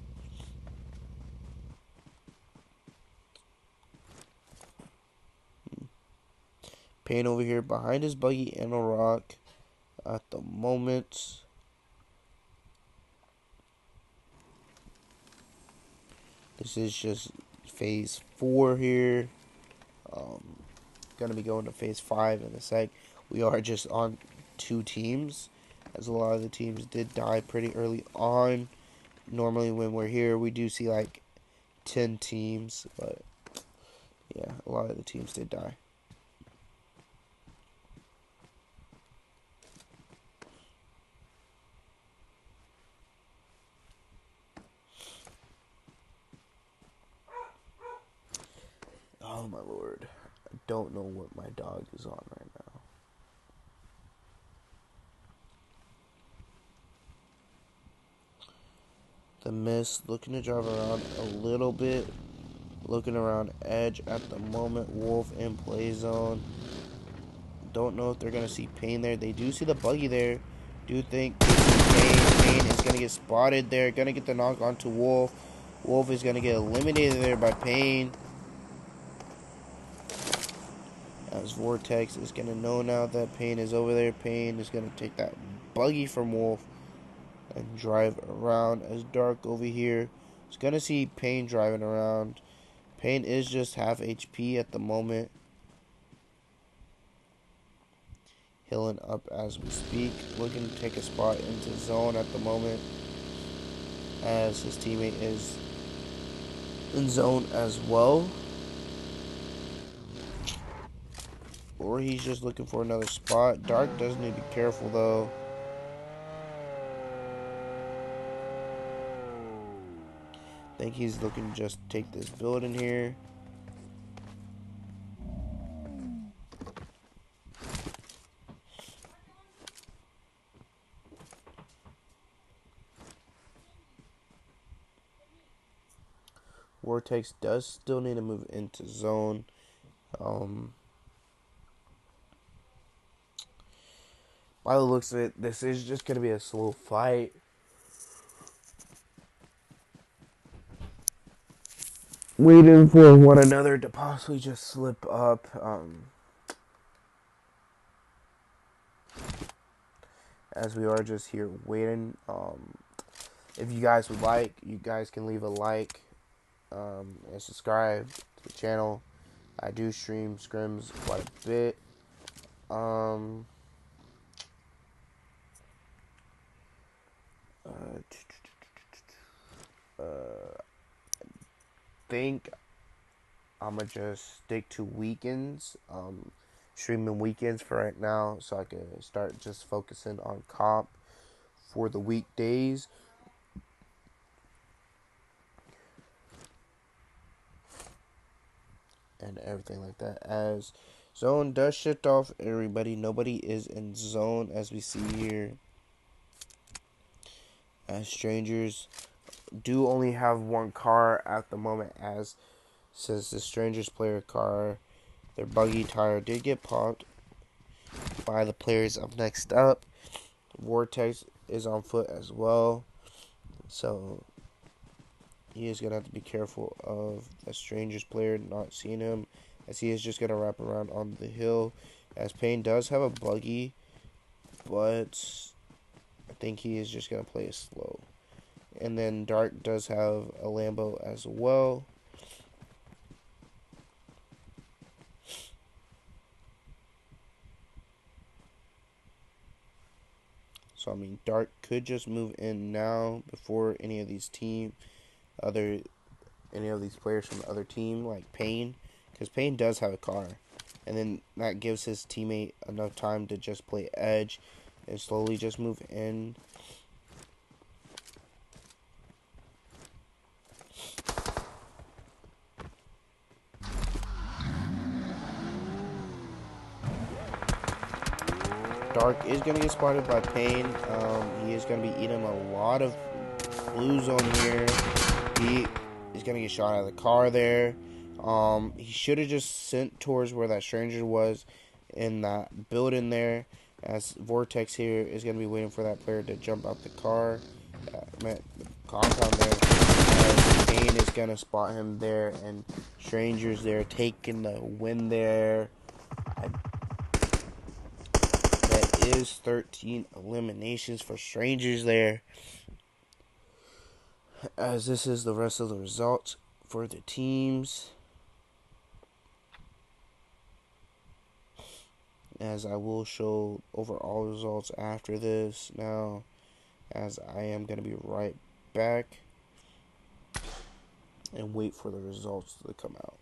Pain over here behind his buggy and a rock at the moment. This is just phase 4 here. Gonna be going to phase 5 in a sec. We are just on 2 teams, as a lot of the teams did die pretty early on. Normally when we're here we do see like 10 teams, but yeah, a lot of the teams did die. Oh my lord. I don't know what my dog is on right now. The Mist looking to drive around a little bit. Looking around edge at the moment. Wolf in play zone. Don't know if they're going to see Pain there. They do see the buggy there. Do think they see Pain. Pain is going to get spotted there. Going to get the knock onto Wolf. Wolf is going to get eliminated there by Pain. As Vortex is going to know now that Pain is over there. Pain is going to take that buggy from Wolf and drive around, as Dark over here is going to see Pain driving around. Pain is just half HP at the moment. Healing up as we speak. Looking to take a spot into zone at the moment, as his teammate is in zone as well. Or he's just looking for another spot. Dark does need to be careful though. I think he's looking to just take this building here. Vortex does still need to move into zone. By the looks of it, this is just going to be a slow fight. Waiting for one another to possibly just slip up. As we are just here waiting. If you guys would like, you guys can leave a like and subscribe to the channel. I do stream Scrims quite a bit. Think I'ma just stick to weekends, streaming weekends for right now, so I can start just focusing on comp for the weekdays. And everything like that. As zone does shift off everybody, nobody is in zone as we see here. As strangers do only have one car at the moment, as says the strangers player car, their buggy tire did get popped by the players of next up. Vortex is on foot as well, so he is going to have to be careful of the Strangers player not seeing him, as he is just going to wrap around on the hill, as Payne does have a buggy, but I think he is just going to play it slow. And then Dark does have a Lambo as well. So I mean, Dark could just move in now before any of these players from the other team, like Payne, because Payne does have a car, and then that gives his teammate enough time to just play edge and slowly just move in. Dark is going to get spotted by Payne. He is going to be eating a lot of blue zone here. He is going to get shot out of the car there. He should have just sent towards where that stranger was in that building there, as Vortex here is going to be waiting for that player to jump out the car. Compound there. As Payne is going to spot him there, and Strangers there taking the win there. That is 13 eliminations for Strangers there. As this is the rest of the results for the teams. As I will show overall results after this now, as I am going to be right back and wait for the results to come out.